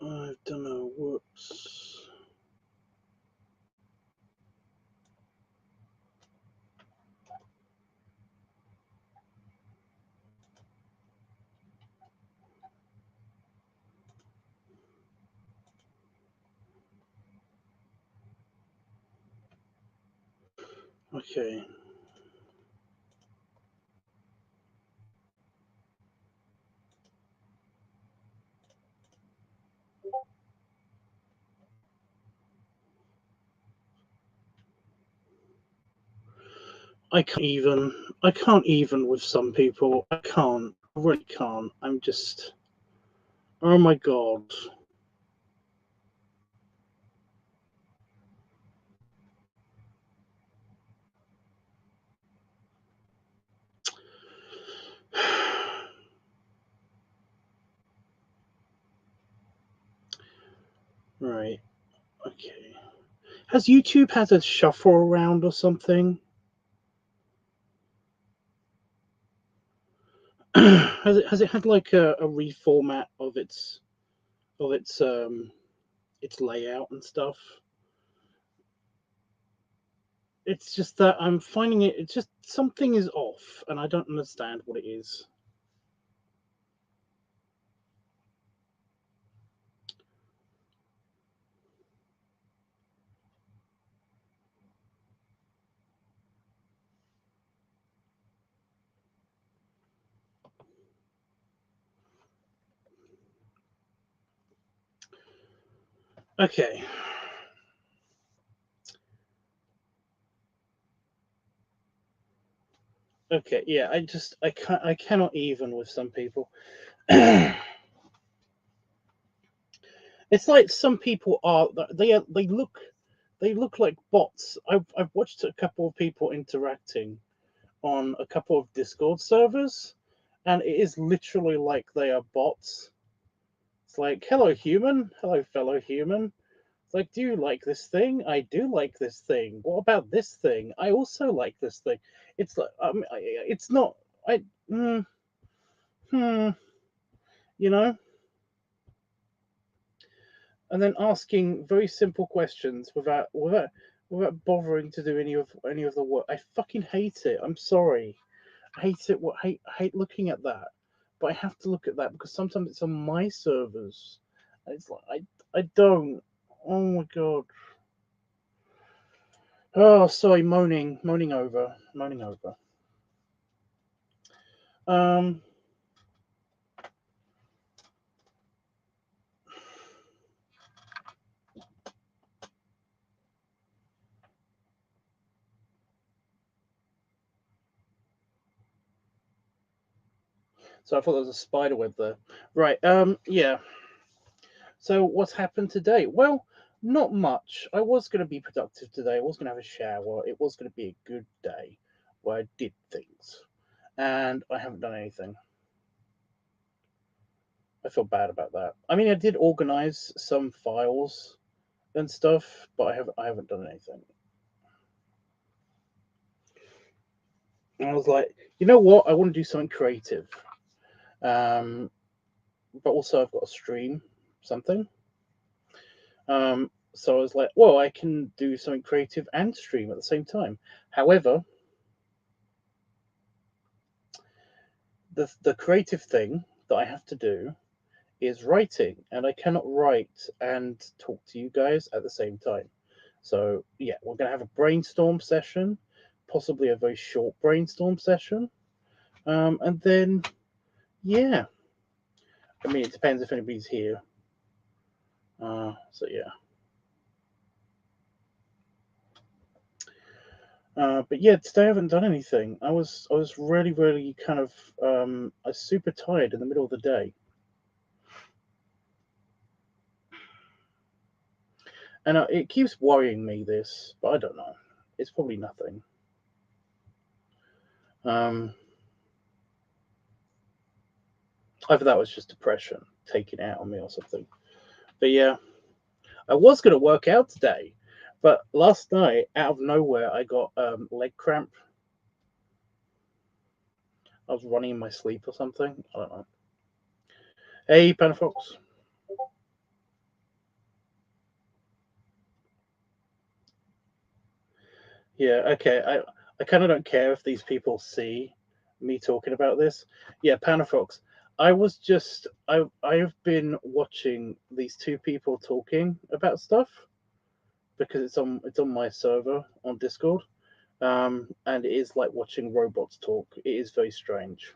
I don't know. Whoops. Okay. I can't even with some people. I can't. I really can't. I'm just. Oh my god. Right. Okay. Has YouTube had a shuffle around or something? Has it had like a reformat of its layout and stuff? It's just that I'm finding it's just something is off and I don't understand what it is. Okay. Okay, yeah, I cannot even with some people. It's like some people are they look like bots. I've watched a couple of people interacting on a couple of Discord servers, and it is literally like they are bots. It's like, hello human, hello fellow human. It's like, do you like this thing? I do like this thing. What about this thing? I also like this thing. It's like it's not. I mm, hmm, you know, and then asking very simple questions without bothering to do any of the work. I fucking hate it. I'm sorry. I hate it. I hate looking at that, but I have to look at that because sometimes it's on my servers. And it's like I don't. Oh my god. Oh, sorry, moaning over, moaning over. Um, so I thought there was a spider web there. Right. Yeah. So what's happened today? Well, not much. I was going to be productive today. I was going to have a shower. It was going to be a good day where I did things, and I haven't done anything. I feel bad about that. I mean, I did organize some files and stuff, but I haven't done anything. And I was like, you know what? I want to do something creative. Um, but also I've got to stream something. So I was like, well, I can do something creative and stream at the same time. However, the creative thing that I have to do is writing, and I cannot write and talk to you guys at the same time. So yeah, we're gonna have a brainstorm session, possibly a very short brainstorm session, and then yeah, I mean it depends if anybody's here. So yeah. But yeah, today I haven't done anything. I was really kind of I was super tired in the middle of the day, and it keeps worrying me this, but I don't know. It's probably nothing. Um, Either that was just depression taking it out on me or something. But yeah. I was going to work out today, but last night, out of nowhere, I got leg cramp. I was running in my sleep or something. I don't know. Hey, Panafox. Yeah, okay. I kind of don't care if these people see me talking about this. Yeah, Panafox. I've been watching these two people talking about stuff because it's on my server on Discord. And it is like watching robots talk. It is very strange.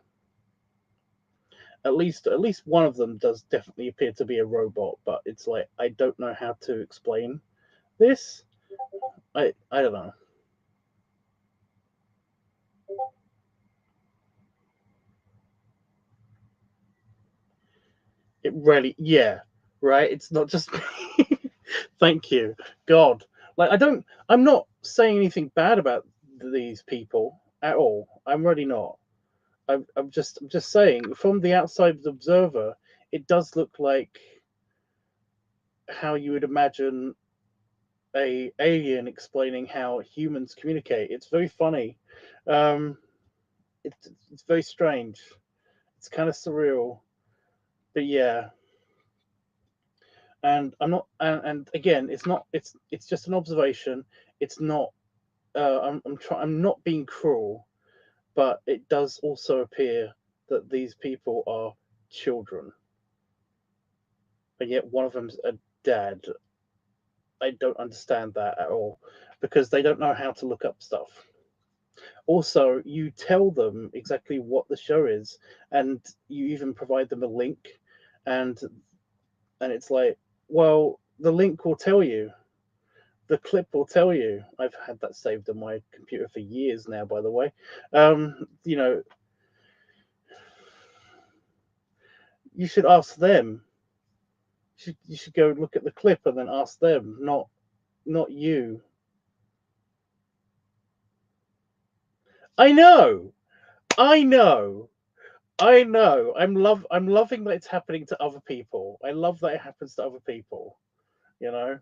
At least one of them does definitely appear to be a robot, but it's like I don't know how to explain this. I don't know. It really, yeah, right. It's not just me. Thank you, God. Like I'm not saying anything bad about these people at all. I'm really not. I'm just saying from the outside observer, it does look like how you would imagine a alien explaining how humans communicate. It's very funny. Um, it's very strange. It's kind of surreal, but yeah. And I'm not. And again, it's not. It's just an observation. It's not. I'm not being cruel, but it does also appear that these people are children, and yet one of them's a dad. I don't understand that at all because they don't know how to look up stuff. Also, you tell them exactly what the show is, and you even provide them a link, and it's like, well, the link will tell you, the clip will tell you. I've had that saved on my computer for years now, by the way. You know, you should ask them. You should go and look at the clip and then ask them, not you. I know, I know. I know. I'm loving that it's happening to other people. I love that it happens to other people, you know.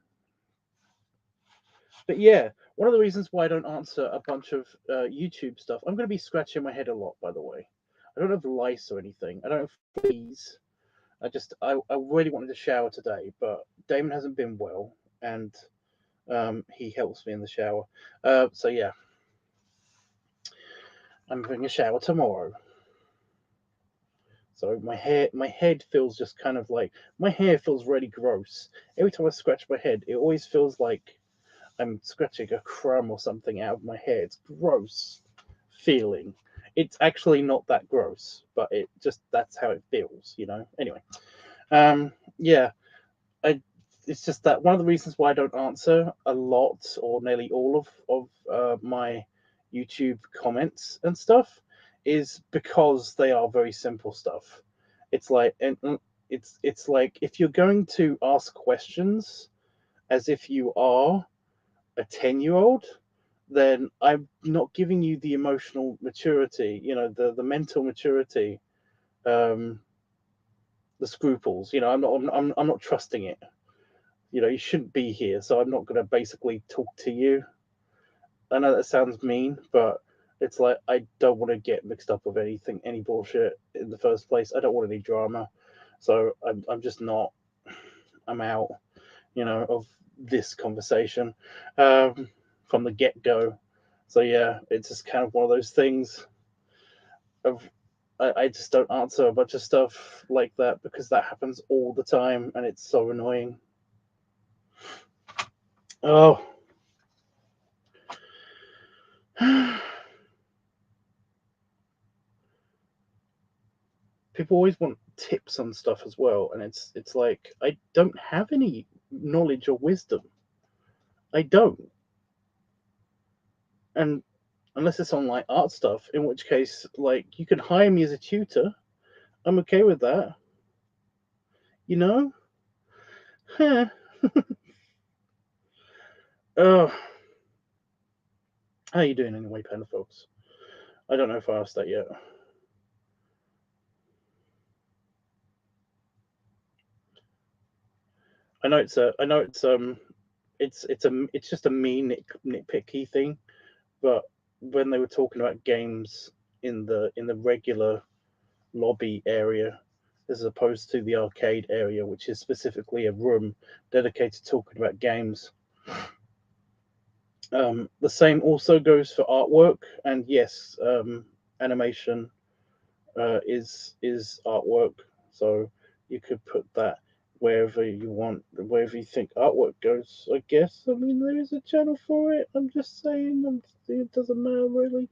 But yeah, one of the reasons why I don't answer a bunch of YouTube stuff, I'm going to be scratching my head a lot, by the way. I don't have lice or anything. I don't have fleas. I really wanted to shower today, but Damon hasn't been well, and he helps me in the shower. So yeah, I'm having a shower tomorrow. So my head feels just kind of like my hair feels really gross. Every time I scratch my head, it always feels like I'm scratching a crumb or something out of my hair. It's gross feeling. It's actually not that gross, but that's how it feels, you know. Anyway, yeah, I it's just that one of the reasons why I don't answer a lot or nearly all of my YouTube comments and stuff is because they are very simple stuff. It's like it's like if you're going to ask questions as if you are a 10-year-old, then I'm not giving you the emotional maturity, the mental maturity, um, the scruples. I'm not trusting it. You shouldn't be here, so I'm not going to basically talk to you. I know that sounds mean, but it's like I don't want to get mixed up with any bullshit in the first place. I don't want any drama, so I'm just not. I'm out, of this conversation from the get go. So yeah, it's just kind of one of those things of I just don't answer a bunch of stuff like that because that happens all the time and it's so annoying. Oh. People always want tips on stuff as well, and it's like I don't have any knowledge or wisdom. I don't. And unless it's on like art stuff, in which case like you can hire me as a tutor. I'm okay with that. You know? Huh. Oh, how you doing anyway, Panda folks? I don't know if I asked that yet. I know it's a, I know it's just a mean nitpicky thing, but when they were talking about games in the regular lobby area, as opposed to the arcade area, which is specifically a room dedicated to talking about games. The same also goes for artwork, and yes, animation is artwork. So you could put that wherever you want, wherever you think artwork goes. I guess. I mean, there is a channel for it. I'm just saying. It doesn't matter really.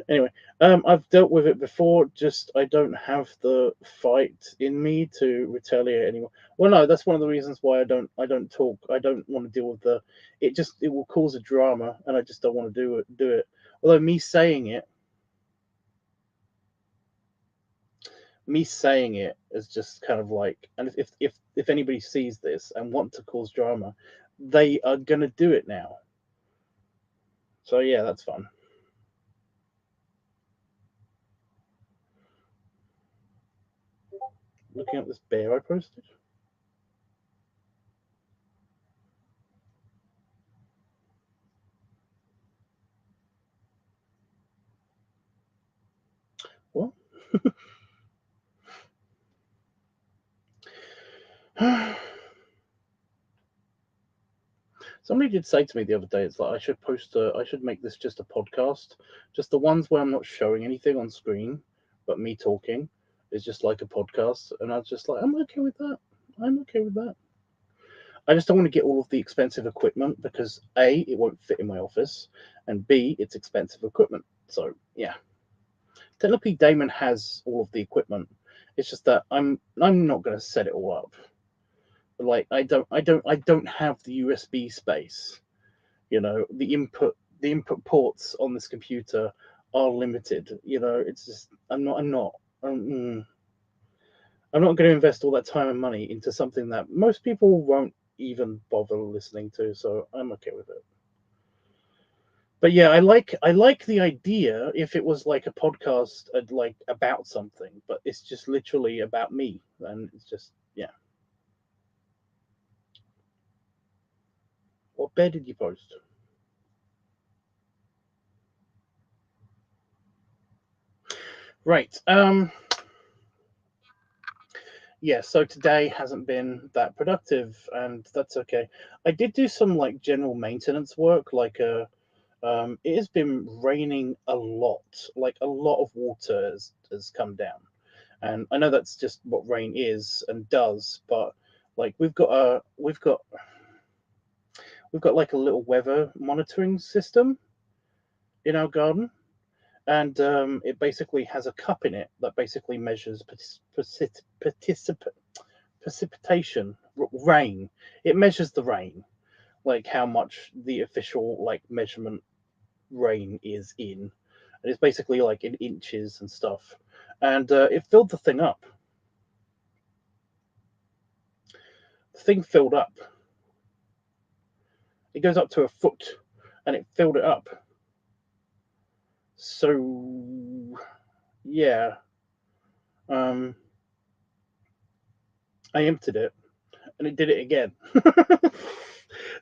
Anyway, I've dealt with it before. Just I don't have the fight in me to retaliate anymore. Well, no, that's one of the reasons why I don't talk. I don't want to deal with the. It will cause a drama, and I just don't want to do it. Although me saying it is just kind of like, and if anybody sees this and want to cause drama, they are gonna do it now. So yeah, that's fun. Looking at this bear I posted. What? Somebody did say to me the other day, it's like I should make this just a podcast, just the ones where I'm not showing anything on screen, but me talking is just like a podcast. And I was just like, I'm okay with that. I'm okay with that. I just don't want to get all of the expensive equipment because A, it won't fit in my office, and B, it's expensive equipment. So yeah, technically Damon has all of the equipment. It's just that I'm not going to set it all up. Like I don't have the USB space. You know, the input ports on this computer are limited. You know, it's just I'm, I'm not going to invest all that time and money into something that most people won't even bother listening to. So I'm okay with it. But yeah, I like the idea if it was like a podcast like about something, but it's just literally about me, and it's just yeah. What bear did you post? Right. Yeah, so today hasn't been that productive, and that's okay. I did do some like general maintenance work, it has been raining a lot, like a lot of water has come down, and I know that's just what rain is and does, but like we've got like a little weather monitoring system in our garden, and it basically has a cup in it that basically measures precipitation, rain. It measures the rain, like how much the official like measurement rain is in, and it's basically like in inches and stuff. And it filled the thing up. The thing filled up. It goes up to a foot, and it filled it up. So yeah, um, I emptied it, and it did it again.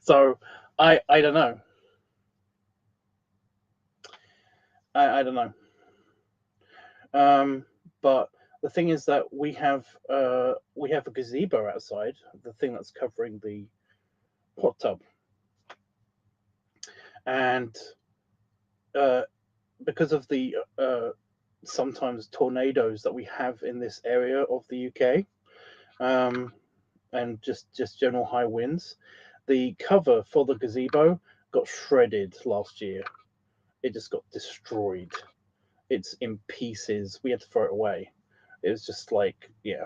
So I don't know. I don't know. Um, but the thing is that we have a gazebo outside, the thing that's covering the hot tub, and uh, because of the sometimes tornadoes that we have in this area of the UK, um, and just general high winds, the cover for the gazebo got shredded last year. It just got destroyed. It's in pieces. We had to throw it away. It was just like yeah.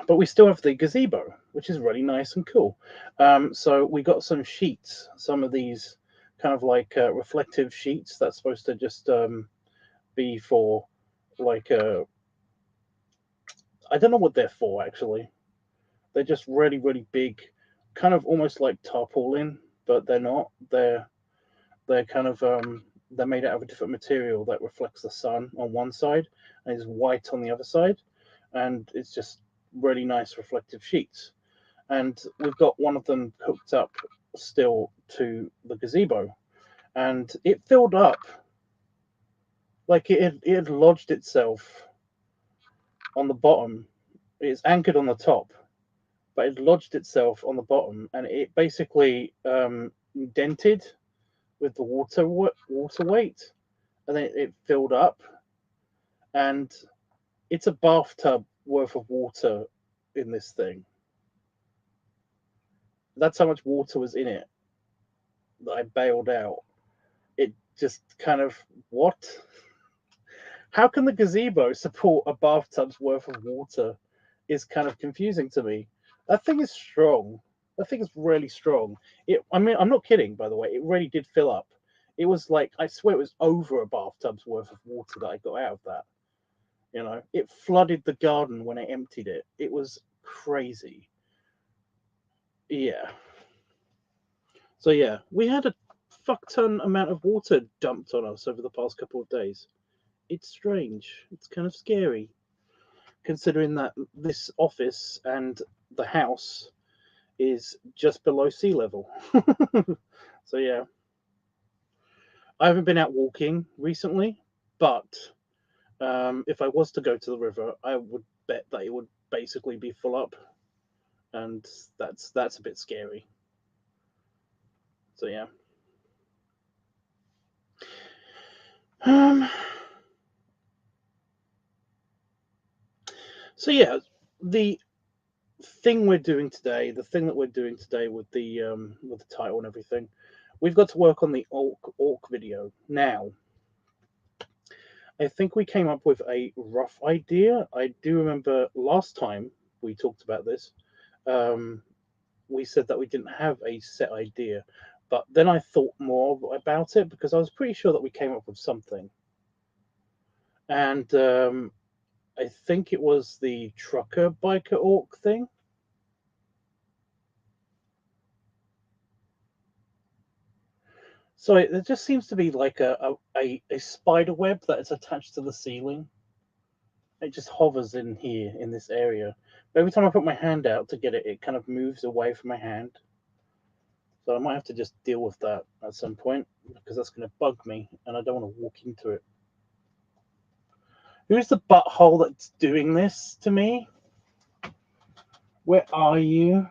But we still have the gazebo, which is really nice and cool. So we got some sheets, some of these kind of like reflective sheets that's supposed to just be for like I don't know what they're for actually. They're just really really big, kind of almost like tarpaulin, but they're not. They're kind of they're made out of a different material that reflects the sun on one side and is white on the other side, and it's just really nice reflective sheets. and we've got one of them hooked up still to the gazebo, and it filled up. Like it had lodged itself on the bottom. It's anchored on the top, but it lodged itself on the bottom, and it basically dented with the water weight, and then it filled up, and it's a bathtub worth of water in this thing. That's how much water was in it that I bailed out. It just kind of, what? How can the gazebo support a bathtub's worth of water? Is kind of confusing to me. That thing is strong. That thing is really strong. I mean, I'm not kidding, by the way. It really did fill up. It was like, I swear it was over a bathtub's worth of water that I got out of that. You know, it flooded the garden when I emptied it. It was crazy. Yeah. So yeah, we had a fuck ton amount of water dumped on us over the past couple of days. It's strange. It's kind of scary, considering that this office and the house is just below sea level. So yeah, I haven't been out walking recently, but if I was to go to the river, I would bet that it would basically be full up, and that's a bit scary. So yeah. Um. So yeah, the thing we're doing today, the thing that we're doing today with the title and everything, we've got to work on the orc video now. I think we came up with a rough idea. I do remember last time we talked about this. We said that we didn't have a set idea, but then I thought more about it because I was pretty sure that we came up with something. And I think it was the trucker biker orc thing. So there just seems to be like a spider web that is attached to the ceiling. It just hovers in here in this area. But every time I put my hand out to get it, it kind of moves away from my hand. So I might have to just deal with that at some point because that's going to bug me, and I don't want to walk into it. Who's the butthole that's doing this to me? Where are you?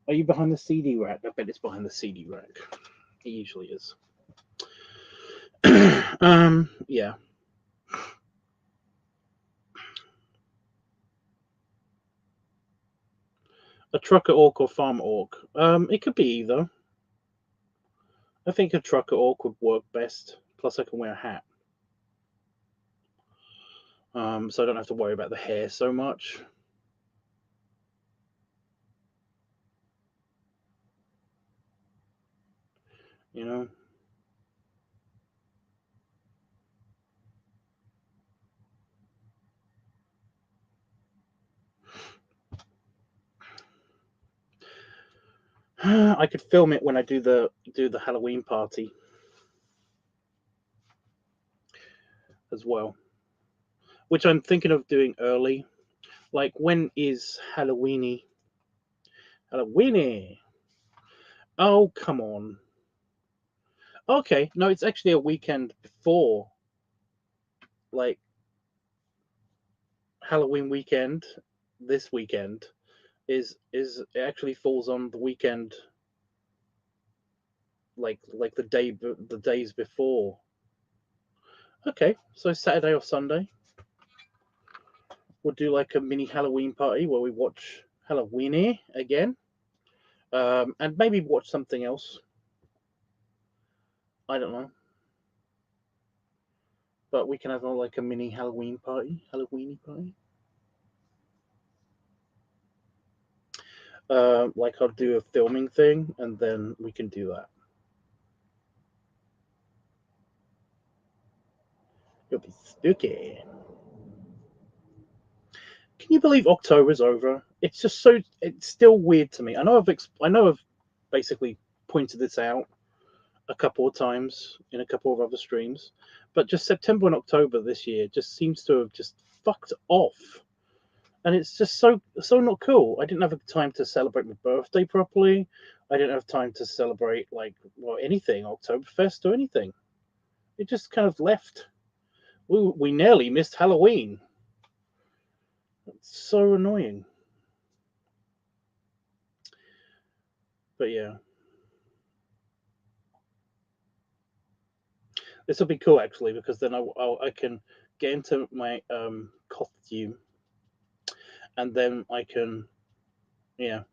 Are you behind the CD rack? I bet it's behind the CD rack. It usually is. Yeah. A trucker orc or farm orc? It could be either. I think a trucker orc would work best. Plus, I can wear a hat. So I don't have to worry about the hair so much. You know? I could film it when I do the Halloween party as well, which I'm thinking of doing early. Like, when is Halloweeny? Halloweeny. Oh, come on. Okay, no, it's actually a weekend before, like Halloween weekend. This weekend is it actually falls on the weekend, like the days before. Okay, so Saturday or Sunday, we'll do like a mini Halloween party where we watch Halloweeny again, and maybe watch something else. I don't know, but we can have like a mini Halloween party, Halloweeny party. Like I'll do a filming thing, and then we can do that. It'll be spooky. Can you believe October's over? It's just so. It's still weird to me. I know I've basically pointed this out a couple of times in a couple of other streams, but just September and October this year just seems to have just fucked off. and it's just so not cool. I didn't have time to celebrate my birthday properly. I didn't have time to celebrate anything, Oktoberfest or anything. It just kind of left. We nearly missed Halloween. It's so annoying. But yeah, this will be cool actually, because then I can get into my costume, and then I can, yeah.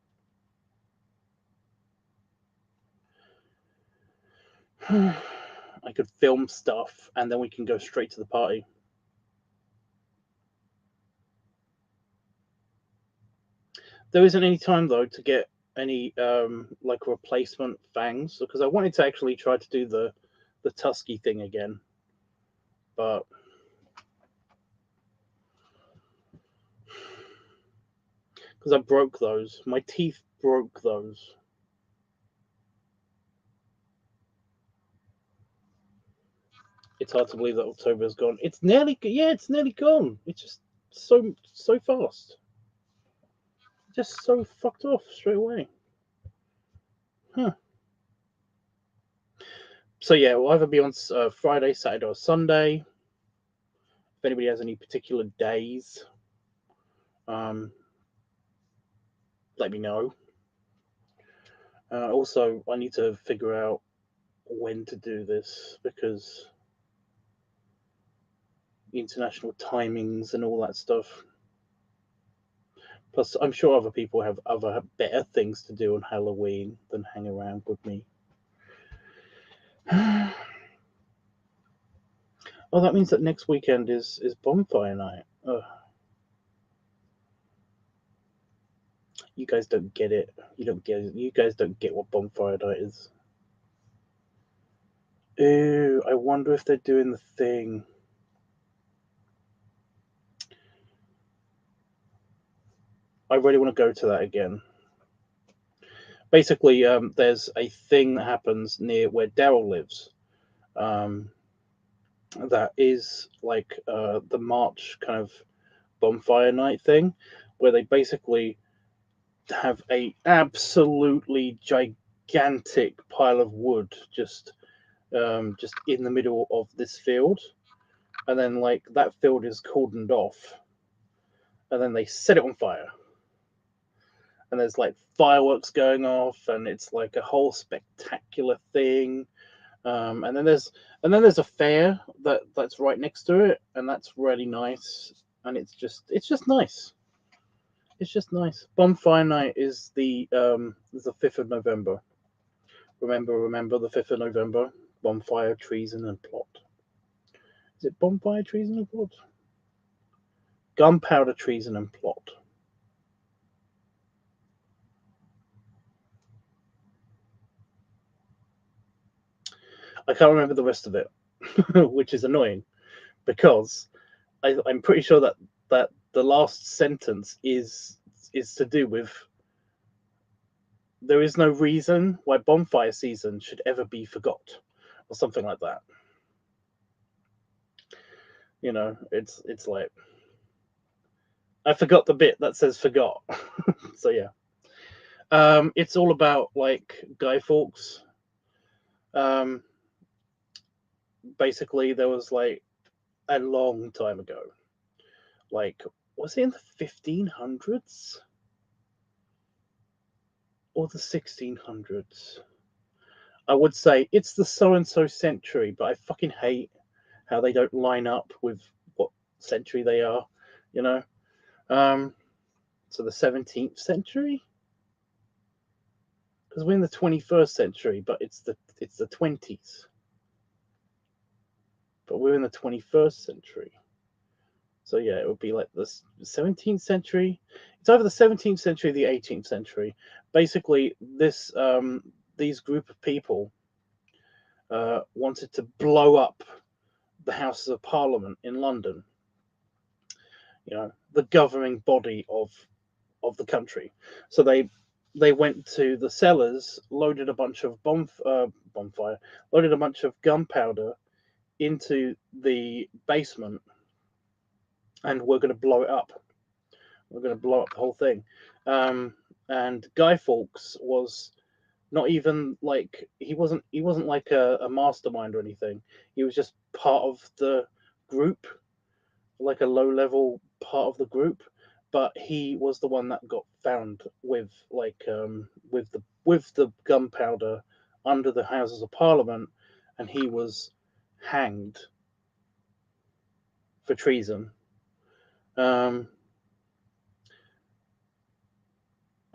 I could film stuff, and then we can go straight to the party. There isn't any time though to get any replacement fangs, because I wanted to actually try to do the tusky thing again, but because I broke those, my teeth broke those. It's hard to believe that October is gone. It's nearly gone. It's just so fast. Just so fucked off straight away. Huh. So yeah, we'll either be on Friday, Saturday, or Sunday. If anybody has any particular days, let me know. Also, I need to figure out when to do this, because international timings and all that stuff. Plus, I'm sure other people have other better things to do on Halloween than hang around with me. Oh, that means that next weekend is bonfire night. Ugh. You guys don't get it. You don't get it. You guys don't get what bonfire night is. Ew, I wonder if they're doing the thing. I really want to go to that again. Basically, there's a thing that happens near where Daryl lives. That is like the March kind of bonfire night thing, where they basically have a absolutely gigantic pile of wood just in the middle of this field, and then like that field is cordoned off, and then they set it on fire, and there's like fireworks going off, and it's like a whole spectacular thing. And then there's a fair that's right next to it, and that's really nice. And it's just nice. It's just nice. Bonfire night is the 5th of November. Remember the 5th of November. Bonfire, treason, and plot. Is it bonfire, treason, and plot? Gunpowder, treason, and plot. I can't remember the rest of it, which is annoying, because I'm pretty sure that the last sentence is to do with there is no reason why bonfire season should ever be forgot, or something like that. It's like I forgot the bit that says forgot. So yeah, it's all about like Guy Fawkes. Basically, there was like a long time ago, like was it in the 1500s or the 1600s? I would say it's the so and so century, but I fucking hate how they don't line up with what century they are, you know. So the 17th century, because we're in the 21st century, but it's the 20s, but we're in the 21st century. So yeah, it would be like the 17th century. It's either the 17th century or the 18th century. Basically, these group of people wanted to blow up the Houses of Parliament in London. The governing body of the country. So they went to the cellars, loaded a bunch of bonfire, loaded a bunch of gunpowder into the basement, and were going to blow it up. we're going to blow up the whole thing. And Guy Fawkes was not even like he wasn't like a mastermind or anything. He was just part of the group, like a low level part of the group. But he was the one that got found with with the gunpowder under the Houses of Parliament, and he was hanged for treason. Um,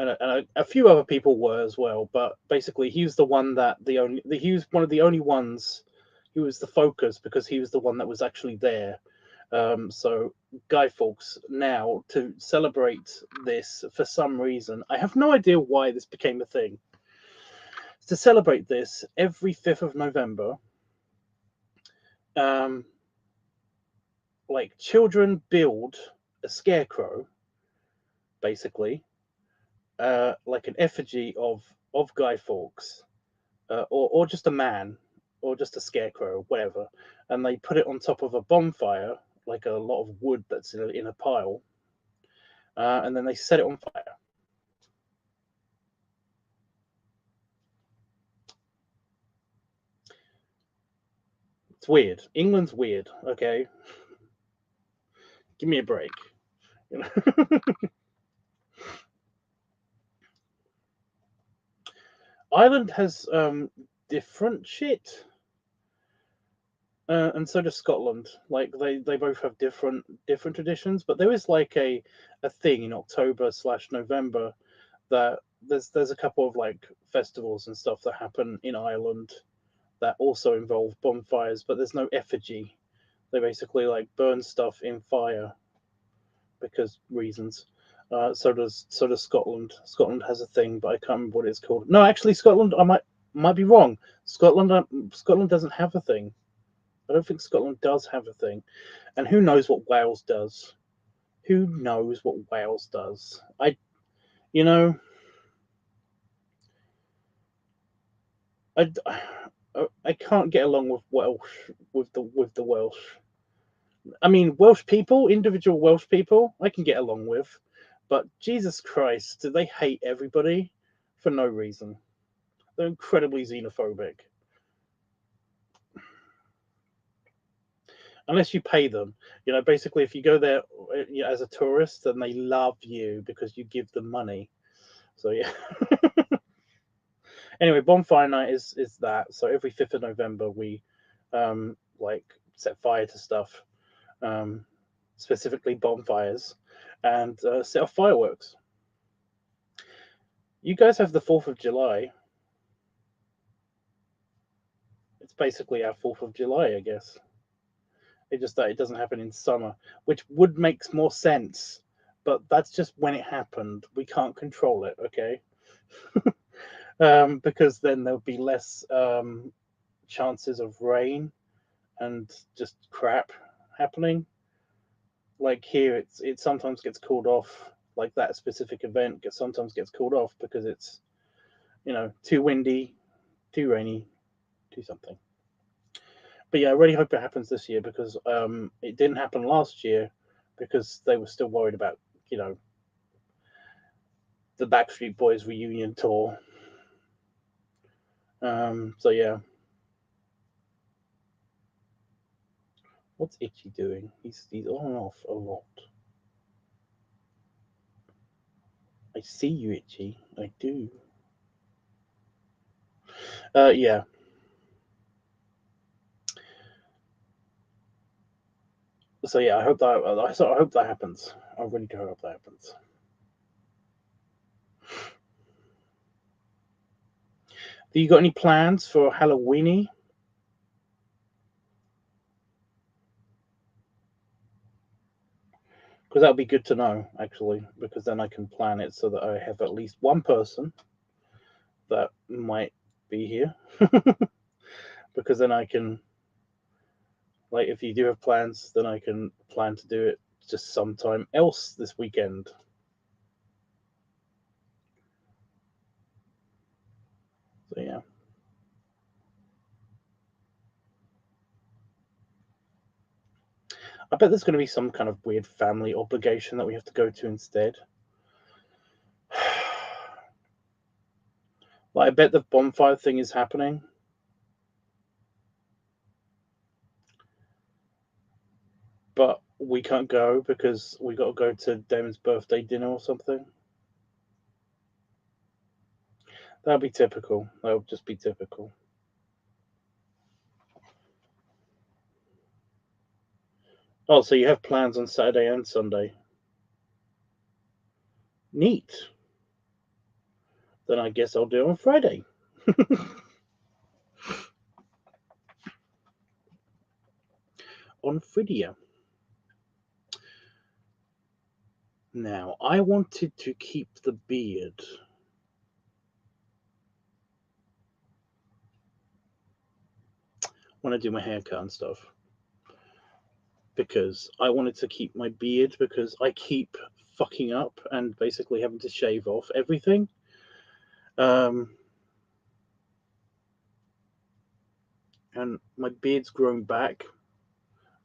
and a few other people were as well, but basically he was the one that he was one of the only ones. He was the focus because he was the one that was actually there. So Guy Fawkes, now to celebrate this for some reason, I have no idea why this became a thing. To celebrate this, every 5th of November, um, like children build a scarecrow, basically, like an effigy of Guy Fawkes, or just a man, or just a scarecrow, whatever, and they put it on top of a bonfire, like a lot of wood that's in a pile, and then they set it on fire. It's weird. England's weird. Okay, give me a break. You know? Ireland has different shit. And so does Scotland. Like they both have different traditions, but there is like a thing in October/November that there's a couple of like festivals and stuff that happen in Ireland that also involve bonfires, but there's no effigy. They basically like burn stuff in fire because reasons. So does Scotland. Scotland has a thing, but I can't remember what it's called. No, actually, Scotland. I might be wrong. Scotland doesn't have a thing. I don't think Scotland does have a thing, and who knows what Wales does? Who knows what Wales does? You know, I, I can't get along with Welsh with the Welsh. I mean, Welsh people, individual Welsh people, I can get along with, but Jesus Christ, do they hate everybody for no reason? They're incredibly xenophobic. Unless you pay them, basically, if you go there as a tourist, then they love you because you give them money. So yeah. Anyway, bonfire night is that. So every 5th of November, we like set fire to stuff, specifically bonfires, and set off fireworks. You guys have the 4th of July. It's basically our 4th of July, I guess. It's just that it doesn't happen in summer, which would make more sense, but that's just when it happened. We can't control it, okay? Because then there'll be less chances of rain and just crap happening. Like here, it sometimes gets called off. Like that specific event sometimes gets called off because it's too windy, too rainy, too something. But yeah, I really hope it happens this year because it didn't happen last year because they were still worried about the Backstreet Boys reunion tour. So yeah. What's Itchy doing? He's on and off a lot. I see you, Itchy. I do. Yeah. So yeah, I hope that happens. I really do hope that happens. Do you got any plans for Halloweeny? Because that would be good to know, actually, because then I can plan it so that I have at least one person that might be here. Because then I can, like, if you do have plans, then I can plan to do it just sometime else this weekend. So yeah. I bet there's going to be some kind of weird family obligation that we have to go to instead. Like, I bet the bonfire thing is happening. But we can't go because we got to go to Damon's birthday dinner or something. That'll be typical. That'll just be typical. Oh, so you have plans on Saturday and Sunday? Neat. Then I guess I'll do it on Friday. On Friday. Now, I wanted to keep the beard. When I do my haircut and stuff. Because I wanted to keep my beard because I keep fucking up and basically having to shave off everything. And my beard's grown back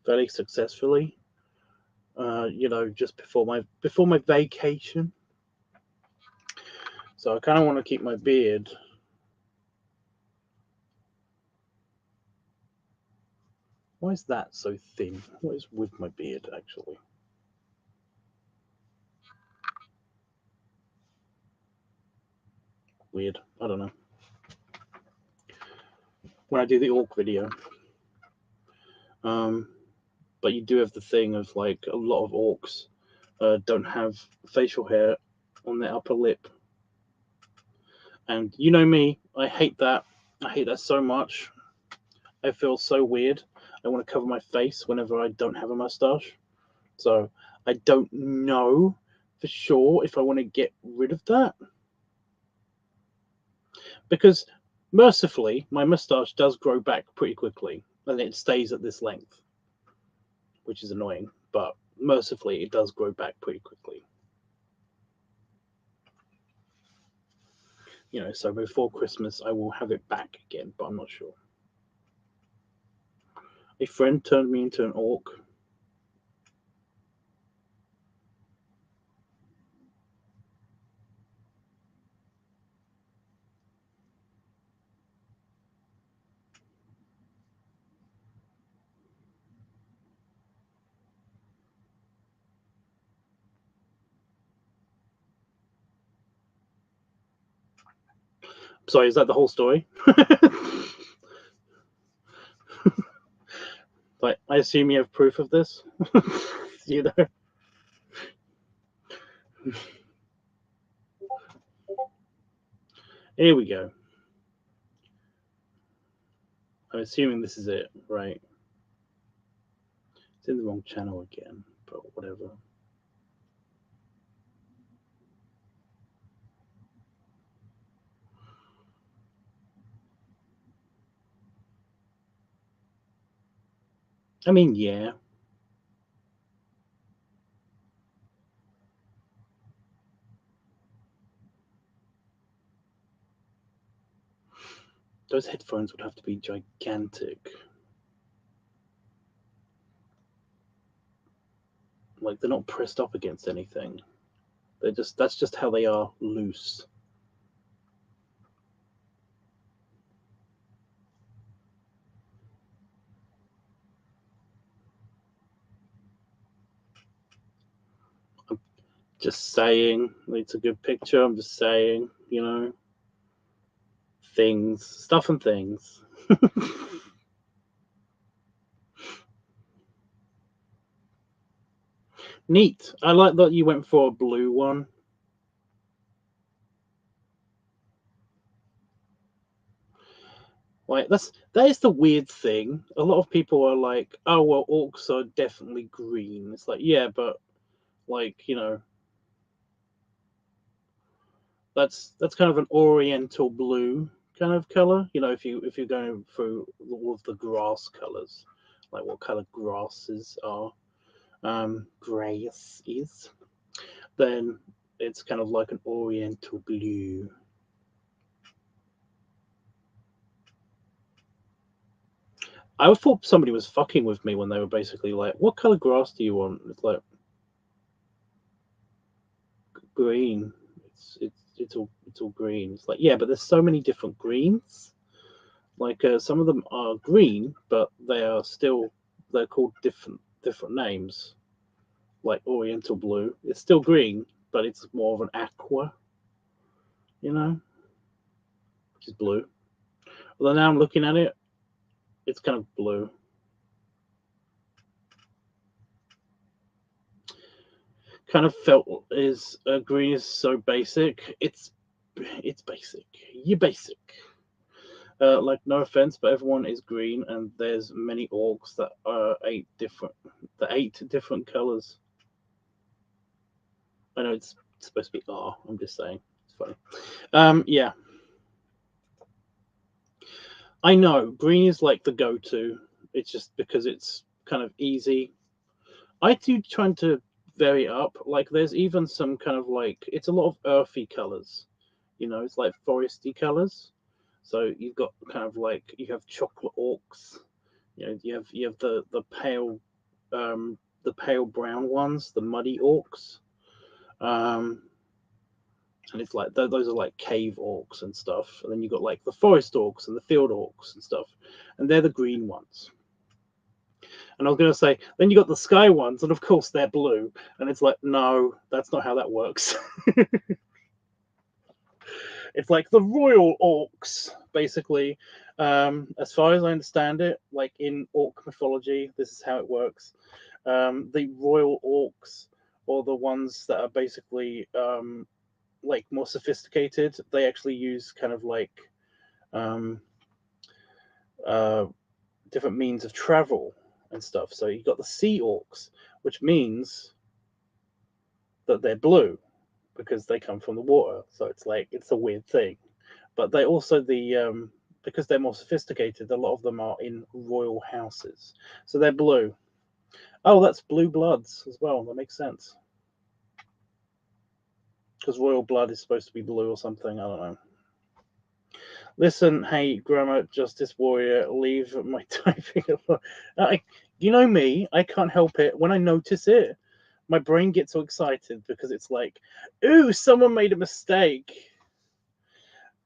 fairly successfully. Just before my vacation. So I kind of want to keep my beard. Why is that so thin? What is with my beard, actually? Weird. I don't know. When I do the orc video. But you do have the thing of, like, a lot of orcs don't have facial hair on their upper lip. And you know me, I hate that. I hate that so much. I feel so weird. I want to cover my face whenever I don't have a mustache. So I don't know for sure if I want to get rid of that. Because mercifully, my mustache does grow back pretty quickly and it stays at this length, which is annoying. But mercifully, it does grow back pretty quickly. So before Christmas, I will have it back again, but I'm not sure. A friend turned me into an orc. Sorry, is that the whole story? Like, I assume you have proof of this? you know? Here we go. I'm assuming this is it, right? It's in the wrong channel again, but whatever. I mean, yeah. Those headphones would have to be gigantic. Like, they're not pressed up against anything. That's just how they are loose. I'm just saying, it's a good picture. I'm just saying, things, stuff and things. Neat. I like that you went for a blue one. Like, that is the weird thing. A lot of people are like, "Oh well, orcs are definitely green." It's like, yeah, but like, that's kind of an oriental blue kind of color. If you're going through all of the grass colors, like what color grasses are, grass is, then it's kind of like an oriental blue. I thought somebody was fucking with me when they were basically like, "What color grass do you want?" It's like green. It's all green. It's like, yeah, but there's so many different greens. Like some of them are green, but they're called different names. Like Oriental blue, it's still green, but it's more of an aqua, which is blue. Although now I'm looking at it, it's kind of blue. Kind of felt is green is so basic. It's basic. You're basic. Like no offense, but everyone is green, and there's many orcs that are eight different colors. I know it's supposed to be R. I'm just saying, it's funny. Yeah, I know green is like the go-to. It's just because it's kind of easy. I do trying to vary up. Like there's even some kind of like it's a lot of earthy colors. It's like foresty colors. So you've got kind of like you have chocolate orcs. You have the pale brown ones, the muddy orcs. Um, and it's like those are like cave orcs and stuff. And then you've got like the forest orcs and the field orcs and stuff, and they're the green ones. And I was going to say, then you got the sky ones, and of course they're blue. And it's like, no, that's not how that works. It's like the royal orcs, basically. As far as I understand it, like in orc mythology, this is how it works. The royal orcs, or the ones that are basically like more sophisticated, they actually use kind of like um, uh, different means of travel and stuff. So you got the sea orcs, which means that they're blue because they come from the water. So it's like it's a weird thing. But they also because they're more sophisticated, a lot of them are in royal houses, so they're blue. Oh, that's blue bloods as well. That makes sense because royal blood is supposed to be blue or something. I don't know. Listen, hey, grammar justice warrior, leave my typing alone. You know me, I can't help it. When I notice it, my brain gets so excited because it's like, ooh, someone made a mistake.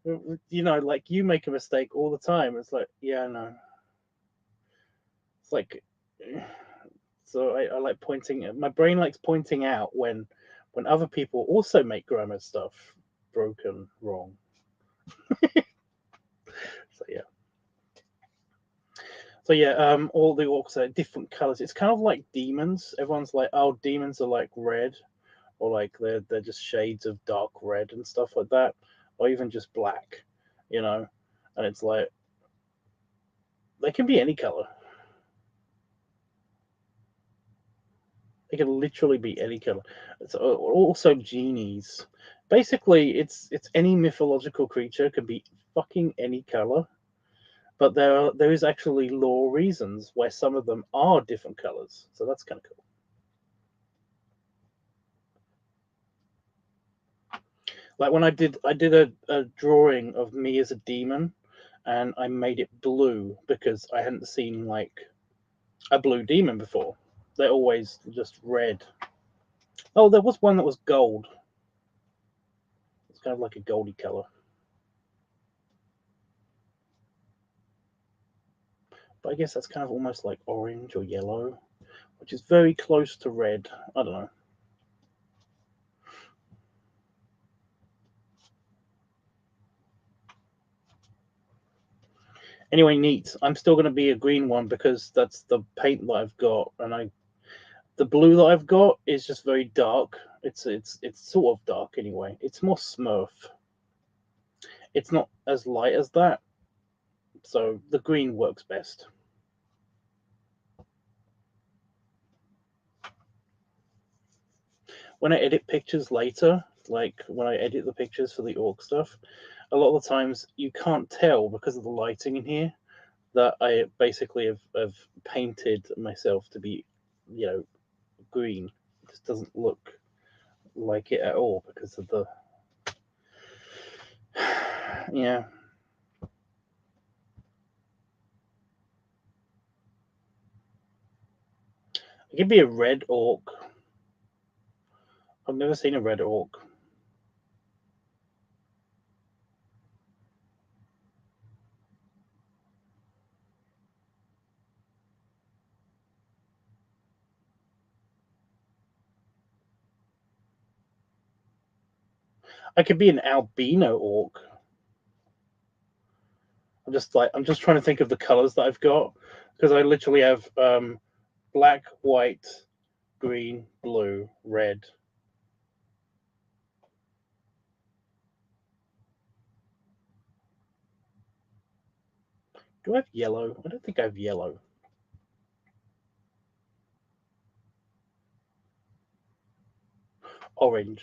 Like you make a mistake all the time. It's like, yeah, I know. It's like, so I like pointing. My brain likes pointing out when other people also make grammar stuff broken, wrong. So yeah. So yeah, all the orcs are different colors. It's kind of like demons. Everyone's like, oh, demons are like red, or like they're just shades of dark red and stuff like that, or even just black, you know. And it's like they can be any color. They can literally be any color. It's also genies. Basically, it's any mythological creature can be fucking any color. But there is actually law reasons why some of them are different colors. So that's kind of cool. Like when I did a drawing of me as a demon, and I made it blue because I hadn't seen like a blue demon before. They're always just red. Oh, there was one that was gold. It's kind of like a goldy color. But I guess that's kind of almost like orange or yellow, which is very close to red. I don't know. Anyway, neat. I'm still going to be a green one because that's the paint that I've got, and the blue that I've got is just very dark. It's sort of dark anyway. It's more Smurf. It's not as light as that, so the green works best. When I edit pictures later, like when I edit the pictures for the orc stuff, a lot of the times you can't tell because of the lighting in here that I basically have painted myself to be, green. It just doesn't look like it at all because of the yeah. It could be a red orc. I've never seen a red orc. I could be an albino orc. I'm just trying to think of the colors that I've got, because I literally have black, white, green, blue, red. Do I have yellow? I don't think I have yellow. Orange.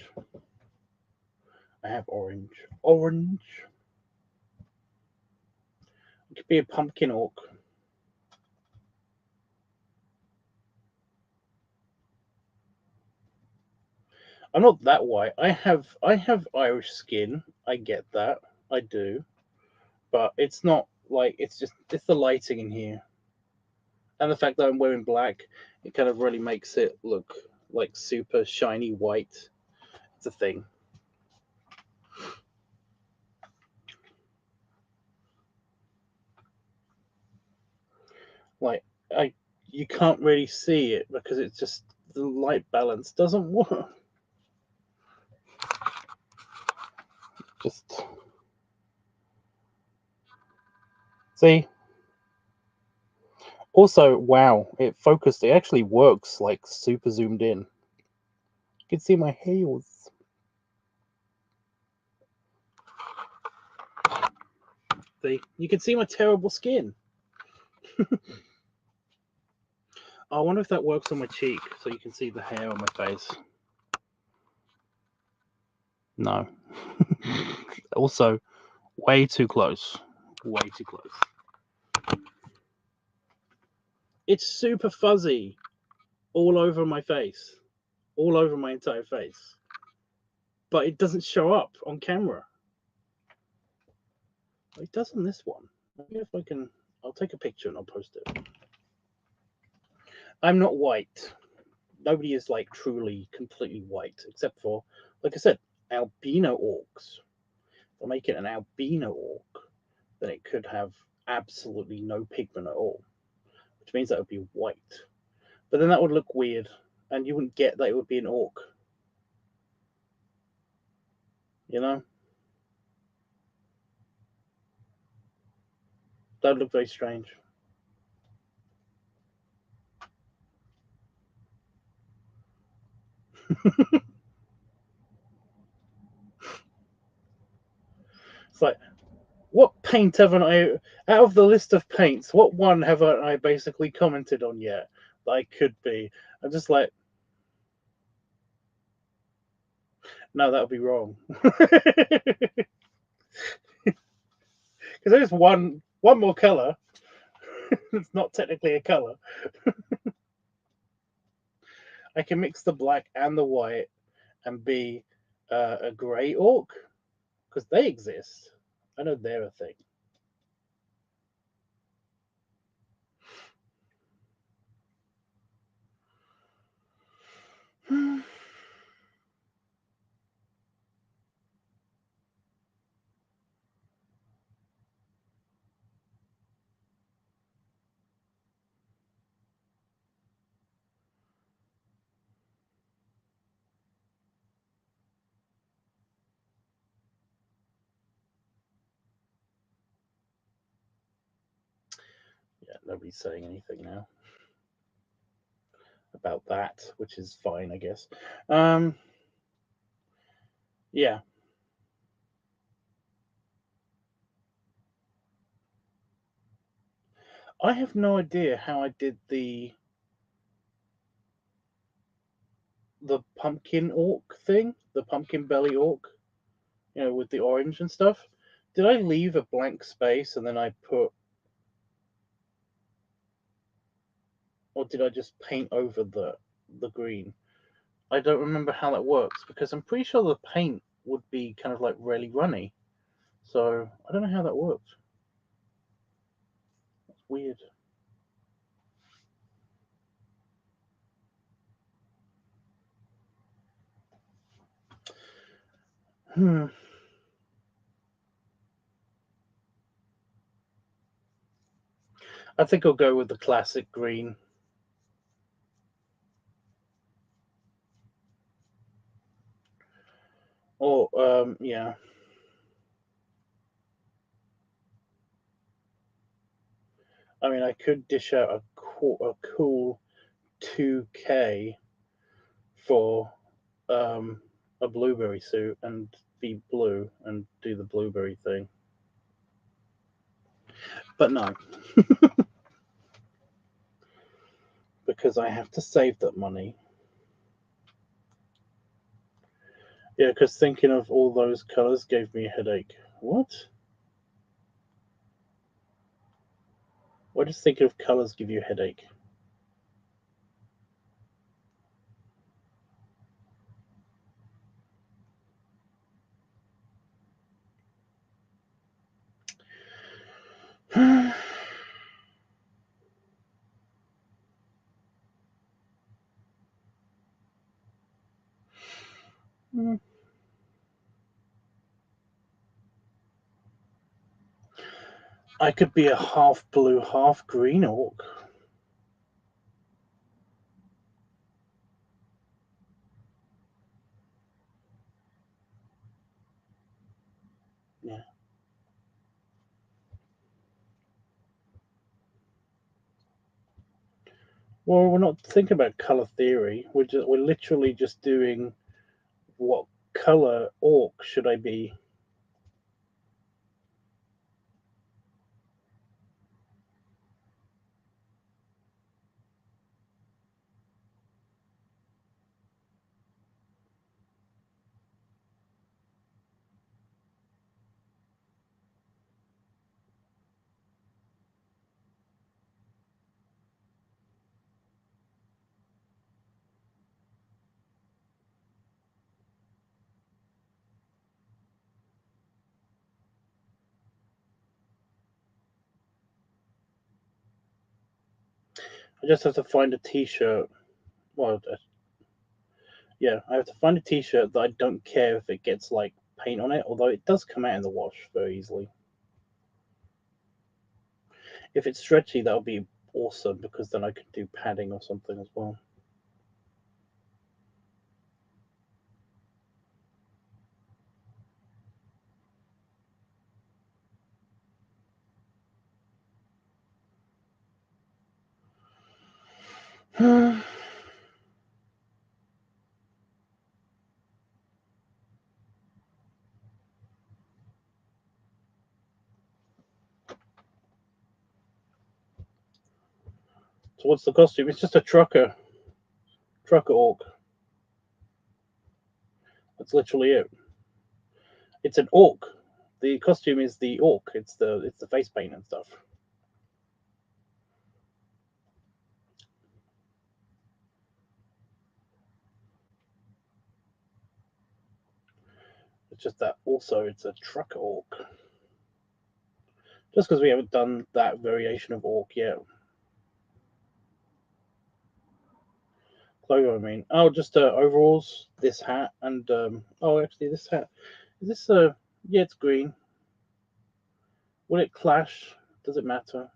I have orange. Orange. It could be a pumpkin orc. I'm not that white. I have Irish skin. I get that. I do. But it's not like it's the lighting in here. And the fact that I'm wearing black, it kind of really makes it look like super shiny white. It's a thing. Like you can't really see it because it's just the light balance doesn't work. Just see. Also, wow, it focused. It actually works like super zoomed in. You can see my heels. See, you can see my terrible skin. I wonder if that works on my cheek so you can see the hair on my face. No. Also, way too close. Way too close. It's super fuzzy all over my face. All over my entire face. But it doesn't show up on camera. It does on this one. Maybe if I can, I'll take a picture and I'll post it. I'm not white. Nobody is like truly completely white, except for, like I said, albino orcs. If I make it an albino orc, then it could have absolutely no pigment at all, which means that would be white. But then that would look weird, and you wouldn't get that it would be an orc. You know? That would look very strange. It's like, what paint haven't I, out of the list of paints, what one haven't I basically commented on yet that I could be? I'm just like, no, that would be wrong. Because there's one more color. It's not technically a color. I can mix the black and the white and be a grey orc, because they exist. I know they're a thing. Yeah, nobody's saying anything now about that, which is fine, I guess. Yeah. I have no idea how I did the pumpkin orc thing, the pumpkin belly orc, with the orange and stuff. Did I leave a blank space and then I put, or did I just paint over the green? I don't remember how that works, because I'm pretty sure the paint would be kind of like really runny. So I don't know how that works. That's weird. Hmm. I think I'll go with the classic green. Or yeah. I mean, I could dish out a cool 2K for um, a blueberry suit and be blue and do the blueberry thing. But no, because I have to save that money. Yeah, because thinking of all those colors gave me a headache. What? Why does thinking of colors give you a headache? I could be a half blue, half green orc. Yeah. Well, we're not thinking about color theory. We're literally just doing what color orc should I be? I just have to find a t-shirt. Well, yeah, I have to find a t-shirt that I don't care if it gets like paint on it, although it does come out in the wash very easily. If it's stretchy, that would be awesome because then I could do padding or something as well. So what's the costume? It's just a trucker orc. That's literally it. It's an orc. The costume is the orc. It's the face paint and stuff. It's just that also it's a trucker orc. Just because we haven't done that variation of orc yet. Clothing, I mean. Oh, just overalls, this hat, and oh, actually, this hat. Is this yeah, it's green. Will it clash? Does it matter?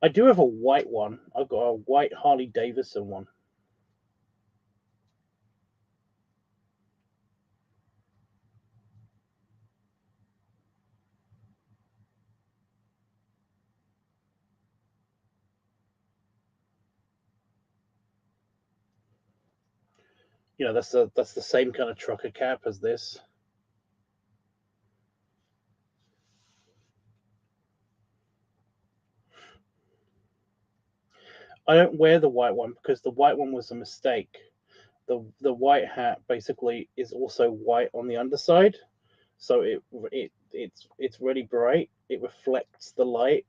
I do have a white one. I've got a white Harley Davidson one. You know, that's the same kind of trucker cap as this. I don't wear the white one because the white one was a mistake. The white hat basically is also white on the underside, so it's really bright. It reflects the light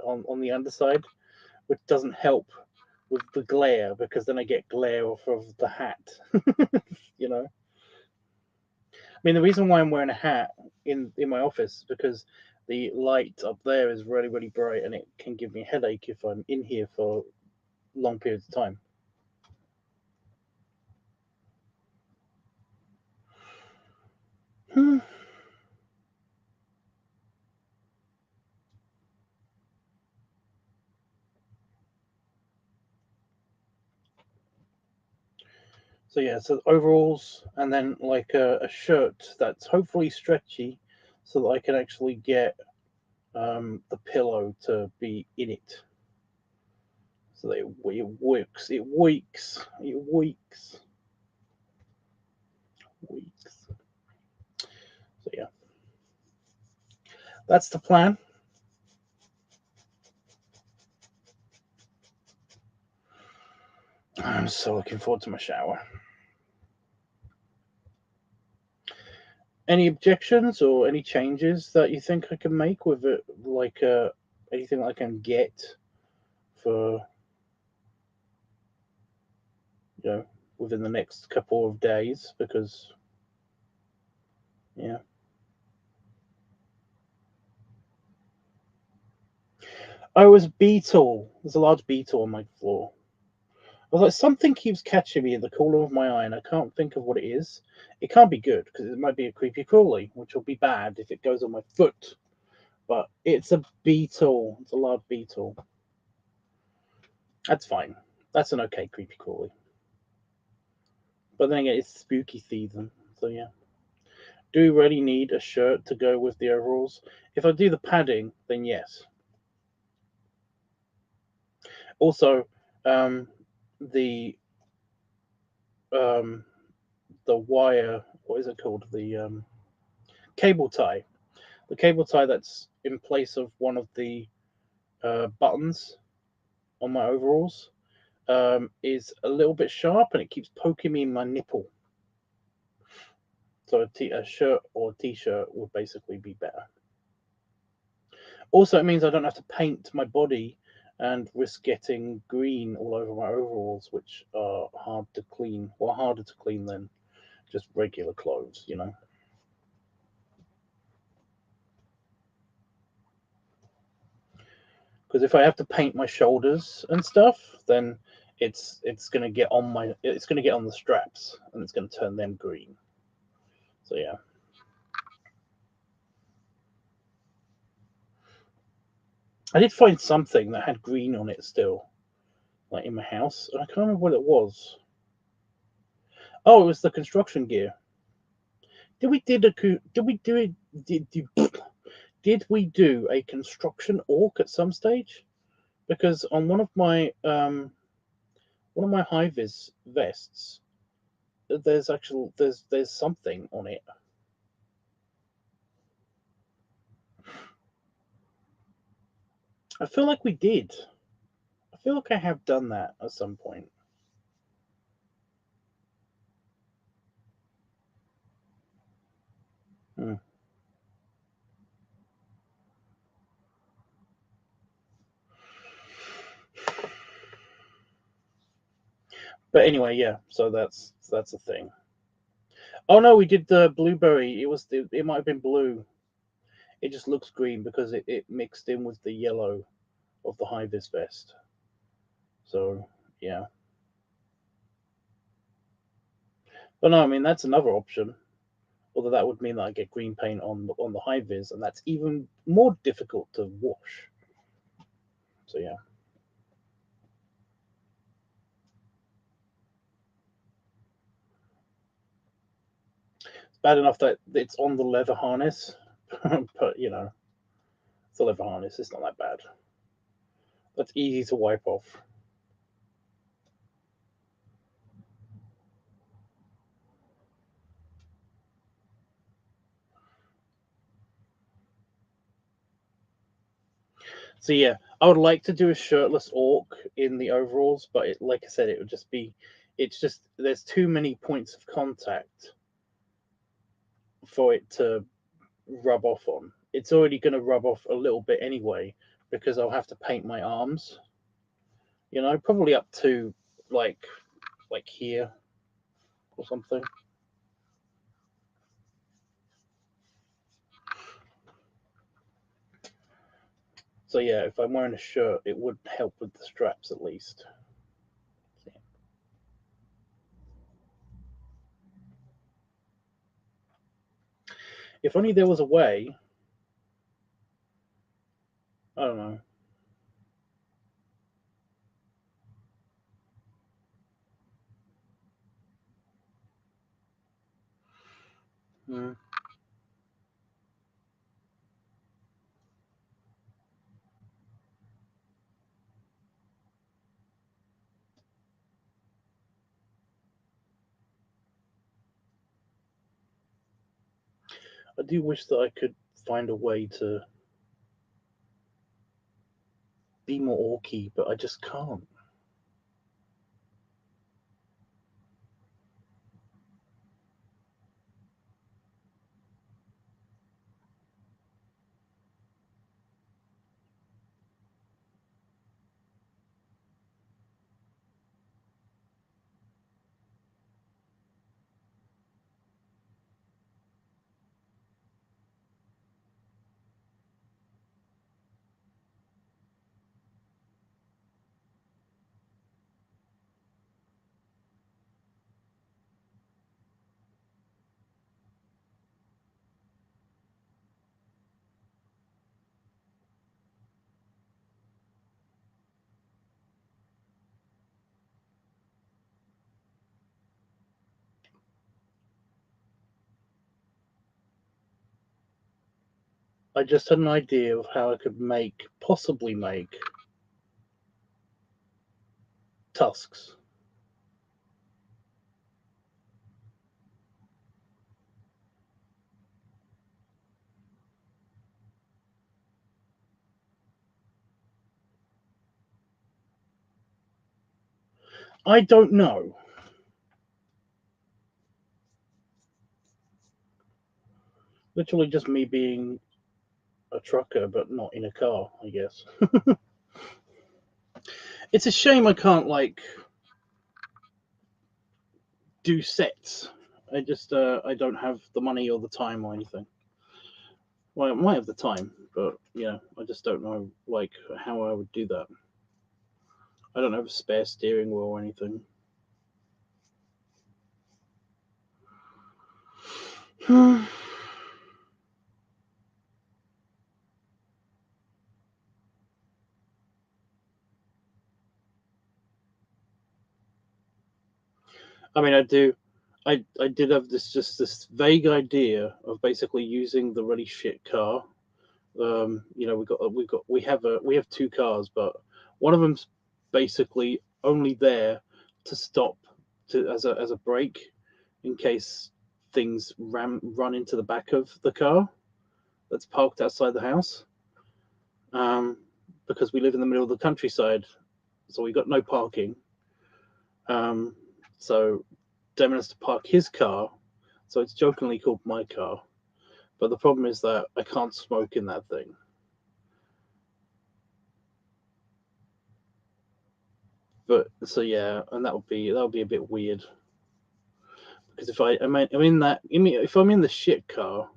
on the underside, which doesn't help with the glare because then I get glare off of the hat. you know, I mean the reason why I'm wearing a hat in my office is because the light up there is really bright and it can give me a headache if I'm in here for long periods of time. So yeah, so overalls, and then like a shirt that's hopefully stretchy, so that I can actually get the pillow to be in it. So that it works. It weaks. It weaks. Weeks. So yeah, that's the plan. I'm so looking forward to my shower. Any objections or any changes that you think I can make with it? Like anything I can get for, you know, within the next couple of days? Because yeah. Oh, it was beetle. There's a large beetle on my floor. I was like, something keeps catching me in the corner of my eye, and I can't think of what it is. It can't be good because it might be a creepy crawly, which will be bad if it goes on my foot. But it's a beetle. It's a large beetle. That's fine. That's an okay creepy crawly. But then again, it's spooky season, so yeah. Do we really need a shirt to go with the overalls? If I do the padding, then yes. Also, um, the um, the wire, what is it called? The cable tie. The cable tie that's in place of one of the buttons on my overalls is a little bit sharp, and it keeps poking me in my nipple. So a shirt or a t-shirt would basically be better. Also, it means I don't have to paint my body and risk getting green all over my overalls, which are hard to clean, or harder to clean than just regular clothes, you know. Because if I have to paint my shoulders and stuff, then it's gonna get on the straps, and it's gonna turn them green. So yeah. I did find something that had green on it still, like in my house, and I can't remember what it was. Oh, it was the construction gear. Did we do it? Did we do a construction orc at some stage? Because on one of my high vis vests, there's something on it. I feel like we did. I feel like I have done that at some point. Hmm. But anyway, yeah. So that's a thing. Oh no, we did the blueberry. It might have been blue. It just looks green because it mixed in with the yellow of the high vis vest. So yeah. But no, I mean that's another option. Although that would mean that I get green paint on the high vis, and that's even more difficult to wash. So yeah. It's bad enough that it's on the leather harness, but you know, it's a leather harness. It's not that bad. That's easy to wipe off. So yeah, I would like to do a shirtless orc in the overalls, but like I said, it would just be. It's just there's too many points of contact for it to rub off on. It's already going to rub off a little bit anyway because I'll have to paint my arms. You know, probably up to like like here or something. So yeah, if I'm wearing a shirt, it would help with the straps at least. If only there was a way. I don't know. Hmm. I do wish that I could find a way to be more orky, but I just can't. I just had an idea of how I could possibly make tusks. I don't know. Literally just me being a trucker, but not in a car, I guess. It's a shame I can't like do sets. I don't have the money or the time or anything. Well, I might have the time, but yeah, I just don't know like how I would do that. I don't have a spare steering wheel or anything. I mean, I did have this vague idea of basically using the really shit car. We have two cars, but one of them's basically only there to stop to as a brake in case things run into the back of the car that's parked outside the house. Um, because we live in the middle of the countryside, so we got no parking. Um, so Damon has to park his car, so it's jokingly called my car. But the problem is that I can't smoke in that thing. But so yeah, and that would be a bit weird because if I'm in the shit car,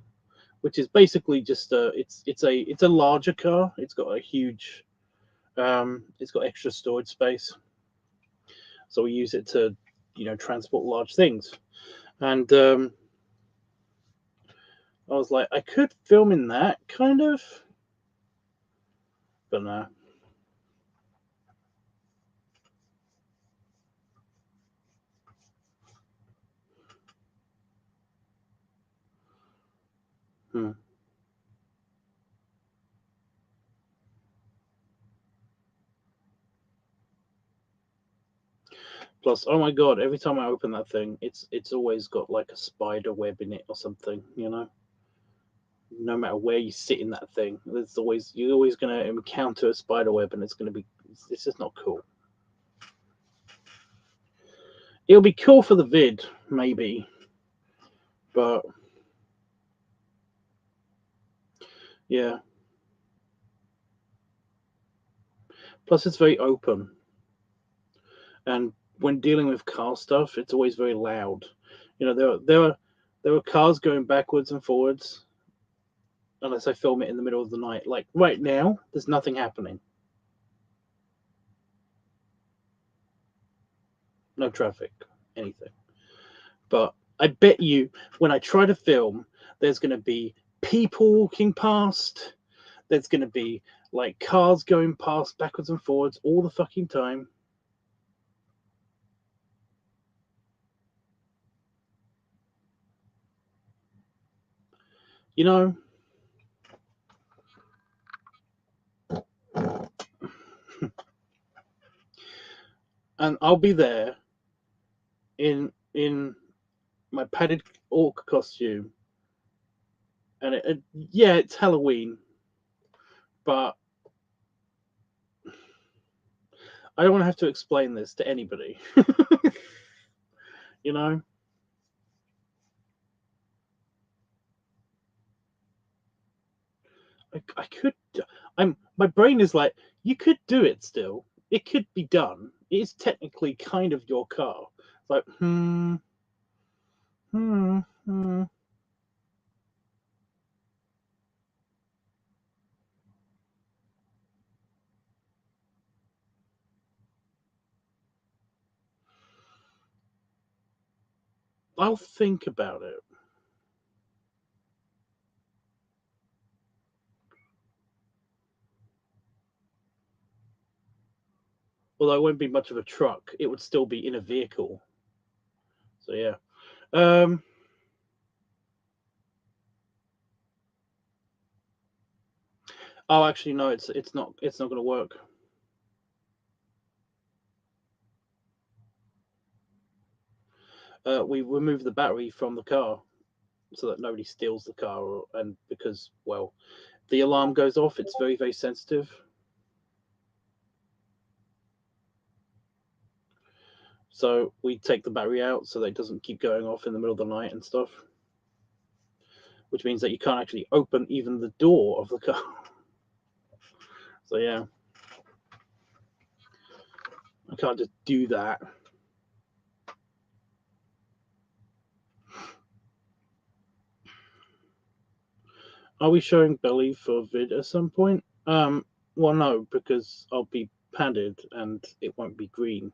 which is basically just it's a larger car. It's got a huge it's got extra storage space, so we use it to transport large things. And I was like, I could film in that kind of, but no. Hmm. Plus, oh my god, every time I open that thing, it's always got like a spider web in it or something. No matter where you sit in that thing, you're always going to encounter a spider web, and it's just not cool. It'll be cool for the vid, maybe, but yeah. Plus, it's very open, and when dealing with car stuff, it's always very loud. There are cars going backwards and forwards unless I film it in the middle of the night. Like right now, there's nothing happening, no traffic, anything. But I bet you, when I try to film, There's going to be people walking past. There's going to be like cars going past backwards and forwards all the fucking time. You know, and I'll be there in my padded orc costume, and yeah, it's Halloween, but I don't want to have to explain this to anybody. You know, I could. My brain is like, you could do it still. It could be done. It is technically kind of your car. It's like, hmm. I'll think about it. Although it won't be much of a truck, it would still be in a vehicle. So yeah. Oh, actually, no. It's not. It's not going to work. We remove the battery from the car so that nobody steals the car, and because well, the alarm goes off. It's very very sensitive. So we take the battery out so that it doesn't keep going off in the middle of the night and stuff. Which means that you can't actually open even the door of the car. So yeah, I can't just do that. Are we showing belly for vid at some point? Well, no, because I'll be padded and it won't be green,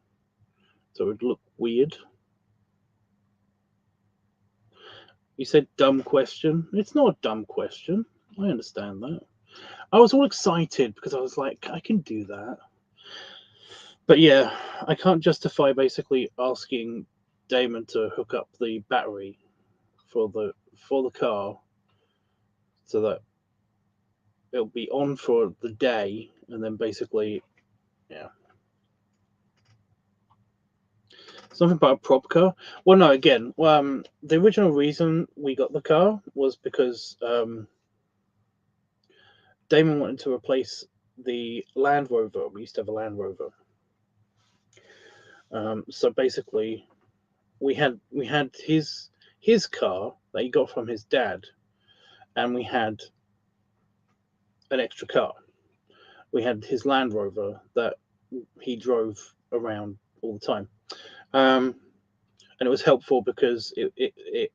so it would look weird. You said dumb question. It's not a dumb question. I understand that. I was all excited because I was like, I can do that. But yeah, I can't justify basically asking Damon to hook up the battery for the car so that it'll be on for the day and then basically yeah. Something about a prop car. Well, no, again, the original reason we got the car was because Damon wanted to replace the Land Rover. We used to have a Land Rover. So basically, we had his car that he got from his dad, and we had an extra car. We had his Land Rover that he drove around all the time, and it was helpful because it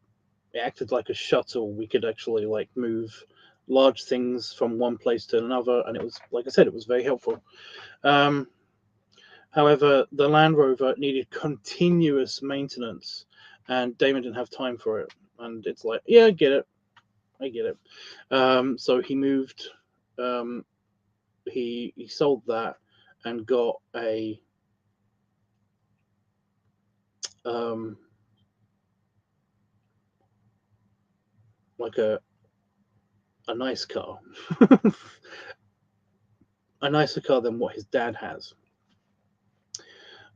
acted like a shuttle. We could actually like move large things from one place to another, and it was like I said, it was very helpful. Um, However, the Land Rover needed continuous maintenance, and Damon didn't have time for it. And it's like, yeah, I get it. So he moved. Um, he sold that and got um, like a nice car, a nicer car than what his dad has.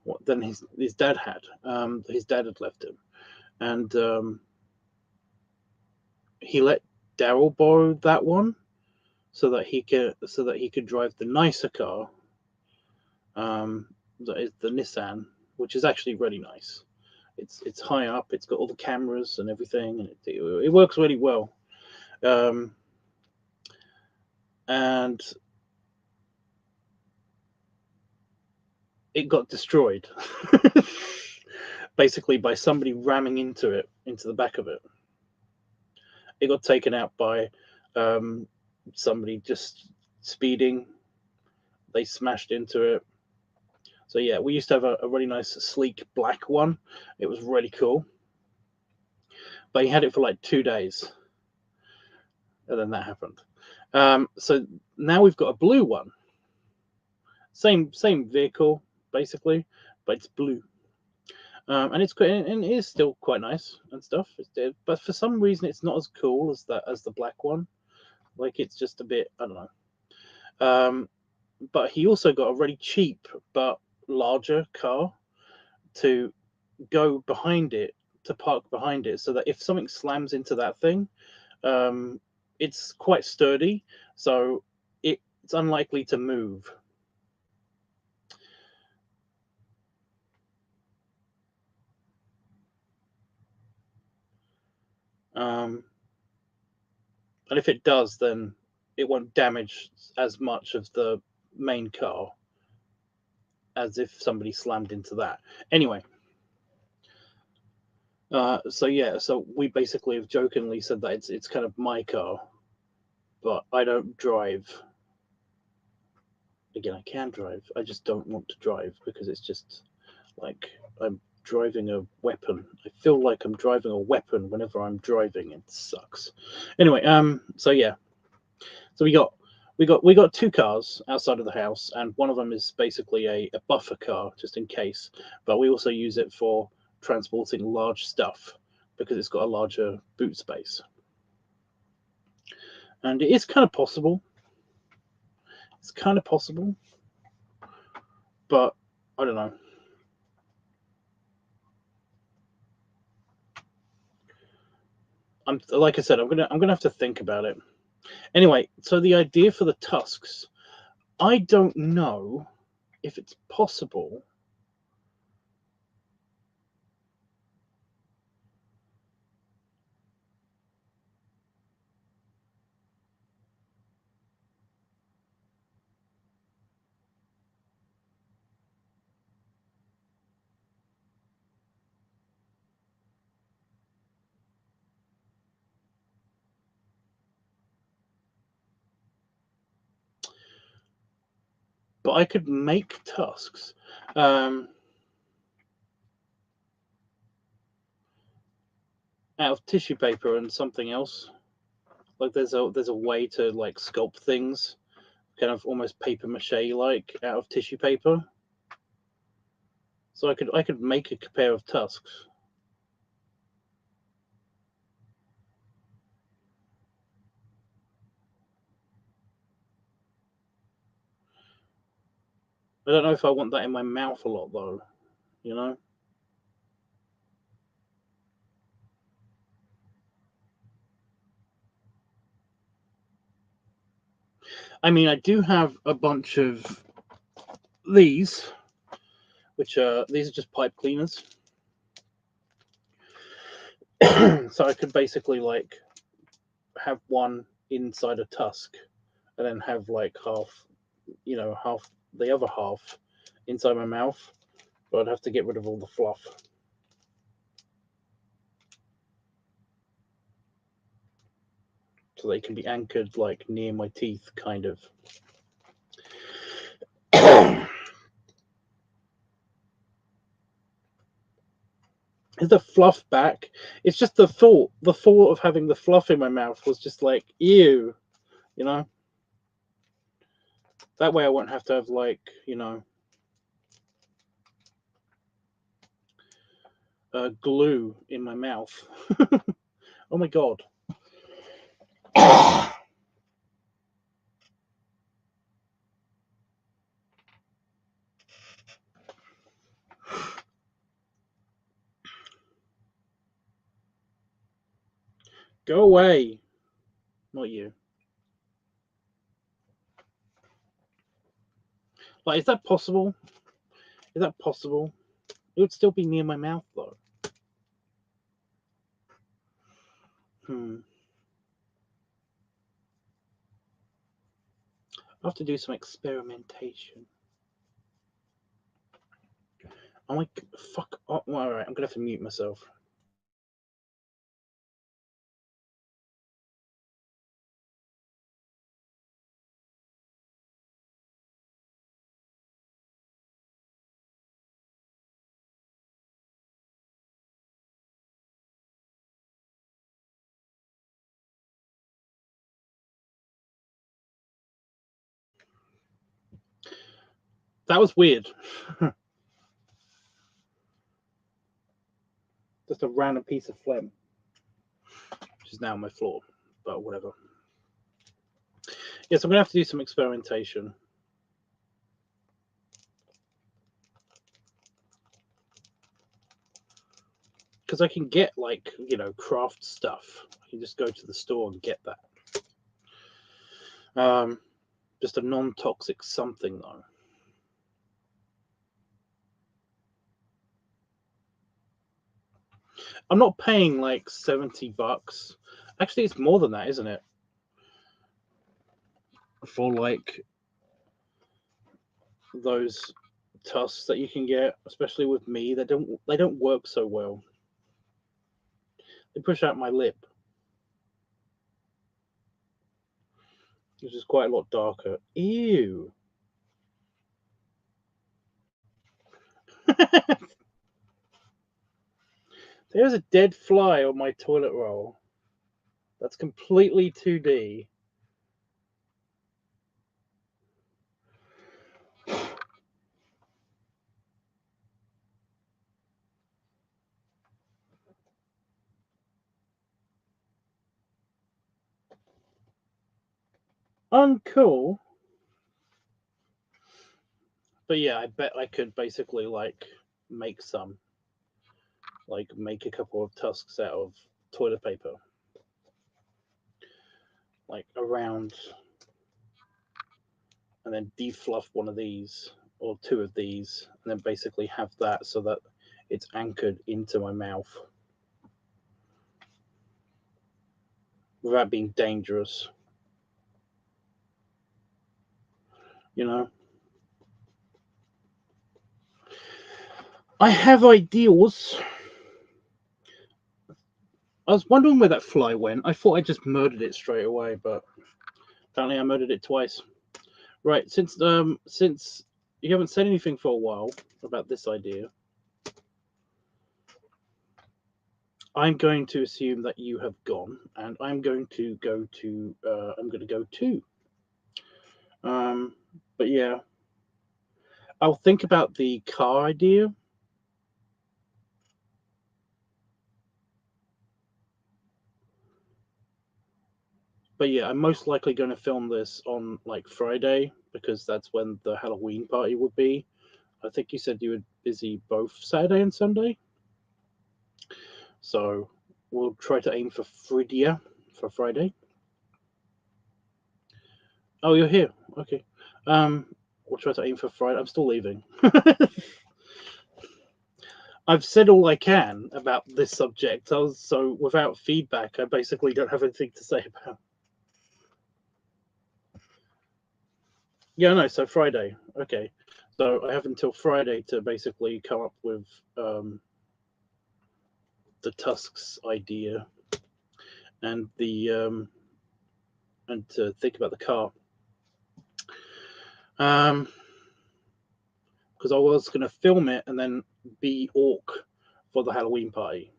What than his dad had. His dad had left him, and he let Daryl borrow that one so that he could drive the nicer car. That is the Nissan, which is actually really nice. It's high up. It's got all the cameras and everything, and it works really well. Um, and it got destroyed, basically by somebody ramming into the back of it. It got taken out by somebody just speeding. They smashed into it. So yeah, we used to have a really nice sleek black one. It was really cool, but he had it for like 2 days. And then that happened. So now we've got a blue one. Same vehicle basically, but it's blue. And it's quite, and it is still quite nice and stuff. But for some reason, it's not as cool as the black one. Like it's just a bit, I don't know. But he also got a really cheap but larger car to go behind it, to park behind it, so that if something slams into that thing, it's quite sturdy, so it's unlikely to move. And if it does, then it won't damage as much of the main car as if somebody slammed into that. Anyway, so yeah, so we basically have jokingly said that it's kind of my car, but I don't drive. Again, I can drive. I just don't want to drive because it's just like I'm driving a weapon. I feel like I'm driving a weapon whenever I'm driving. It sucks. Anyway, so yeah, so we got two cars outside of the house, and one of them is basically a buffer car just in case. But we also use it for transporting large stuff because it's got a larger boot space, and it is kind of possible. It's kind of possible, but I don't know. I'm like I said, I'm gonna have to think about it. Anyway, so the idea for the tusks, I don't know if it's possible. But I could make tusks. Um, Out of tissue paper and something else. Like there's a way to like sculpt things, kind of almost paper mache like out of tissue paper. So I could make a pair of tusks. I don't know if I want that in my mouth a lot though. You know. I mean, I do have a bunch of these, which are these are just pipe cleaners. So I could basically like have one inside a tusk, and then have like half, half the other half inside my mouth. But I'd have to get rid of all the fluff so they can be anchored like near my teeth, kind of. Is the fluff back? It's just the thought. The thought of having the fluff in my mouth was just like ew, you know. That way I won't have to have like glue in my mouth. Oh my god. Go away. Not you. Like, is that possible? Is that possible? It would still be near my mouth though. Hmm. I have to do some experimentation. I'm like, fuck. Oh, all right, I'm gonna have to mute myself. That was weird. Just a random piece of phlegm, which is now on my floor, but whatever. Yes, I'm going to have to do some experimentation. Because I can get, like, you know, craft stuff. I can just go to the store and get that. Just a non-toxic something, though. I'm not paying like $70. Actually, it's more than that, isn't it? For like those tusks that you can get, especially with me, they don't work so well. They push out my lip, which is quite a lot darker. Ew. There's a dead fly on my toilet roll. That's completely 2D. Uncool. But yeah, I bet I could basically like make some. Like make a couple of tusks out of toilet paper. Like around, and then defluff one of these or two of these, and then basically have that so that it's anchored into my mouth without being dangerous. You know, I have ideals. I was wondering where that fly went. I thought I just murdered it straight away, but apparently I murdered it twice. Right, since you haven't said anything for a while about this idea, I'm going to assume that you have gone, and I'm going to go to. I'm going to go too. But yeah, I'll think about the car idea. But yeah, I'm most likely going to film this on like Friday because that's when the Halloween party would be. I think you said you were busy both Saturday and Sunday. So we'll try to aim for Friday. Oh, you're here. Okay. We'll try to aim for Friday. I'm still leaving. I've said all I can about this subject. So without feedback, I basically don't have anything to say about. Yeah, no. So Friday. Okay. So I have until Friday to basically come up with the tusks idea and the and to think about the car. Because I was going to film it and then be Orc for the Halloween party,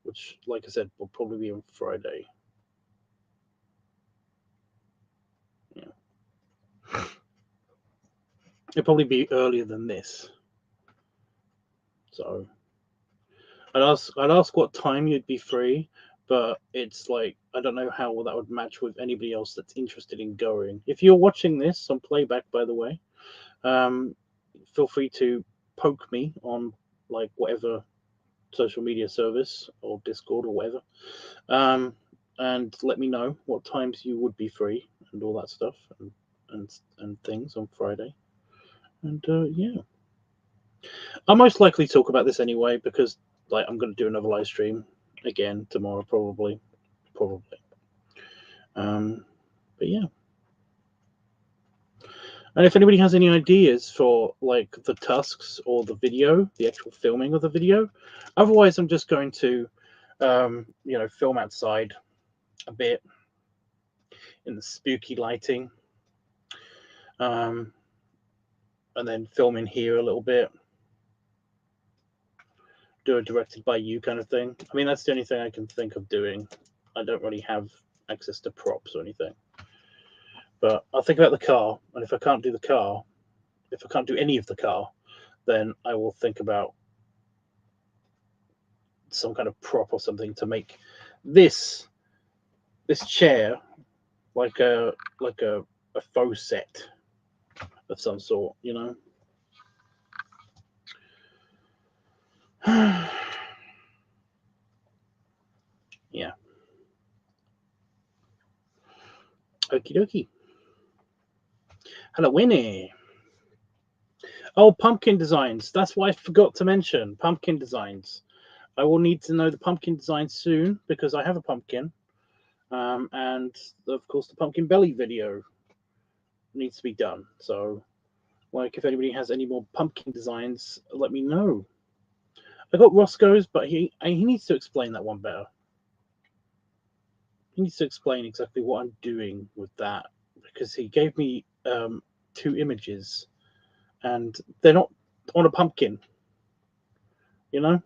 which, like I said, will probably be on Friday. Yeah. It'll probably be earlier than this. So I'd ask what time you'd be free, but it's like I don't know how that would match with anybody else that's interested in going. If you're watching this on playback, by the way, feel free to poke me on like whatever social media service or Discord or whatever, and let me know what times you would be free and all that stuff and things on Friday. And yeah, I'll most likely talk about this anyway because like I'm going to do another live stream again tomorrow probably. But yeah. And if anybody has any ideas for like the tasks or the video, the actual filming of the video, otherwise I'm just going to, film outside a bit in the spooky lighting, and then film in here a little bit, do a directed by you kind of thing. I mean, that's the only thing I can think of doing. I don't really have access to props or anything. But I'll think about the car, and if I can't do the car, if I can't do any of the car, then I will think about some kind of prop or something to make this chair like a faux set of some sort, you know. Yeah. Okie dokie. Hello, Winnie. Oh, pumpkin designs. That's what I forgot to mention. Pumpkin designs. I will need to know the pumpkin design soon because I have a pumpkin. And of course the pumpkin belly video needs to be done. So, like, if anybody has any more pumpkin designs, let me know. I got Roscoe's, but he needs to explain that one better. He needs to explain exactly what I'm doing with that, because he gave me 2 images, and they're not on a pumpkin, you know?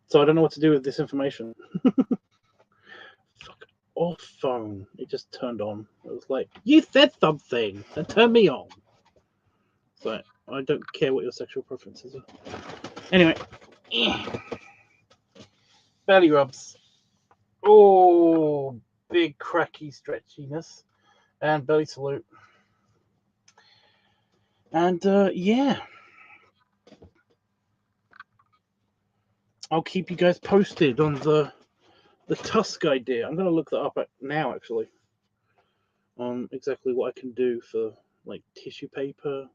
So I don't know what to do with this information. Fuck off, phone. It just turned on. It was like, you said something and turn me on. So I don't care what your sexual preferences are. Anyway. Belly rubs. Oh, big cracky stretchiness. And belly salute. And yeah. I'll keep you guys posted on the tusk idea. I'm going to look that up now, actually, on exactly what I can do for, like, tissue paper,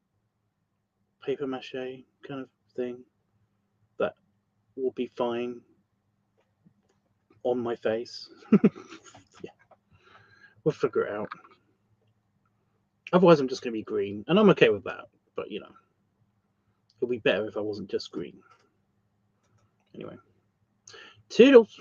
paper mache kind of thing that will be fine on my face. Yeah, we'll figure it out. Otherwise, I'm just going to be green, and I'm okay with that. But, you know, it'll be better if I wasn't just green. Anyway, toodles.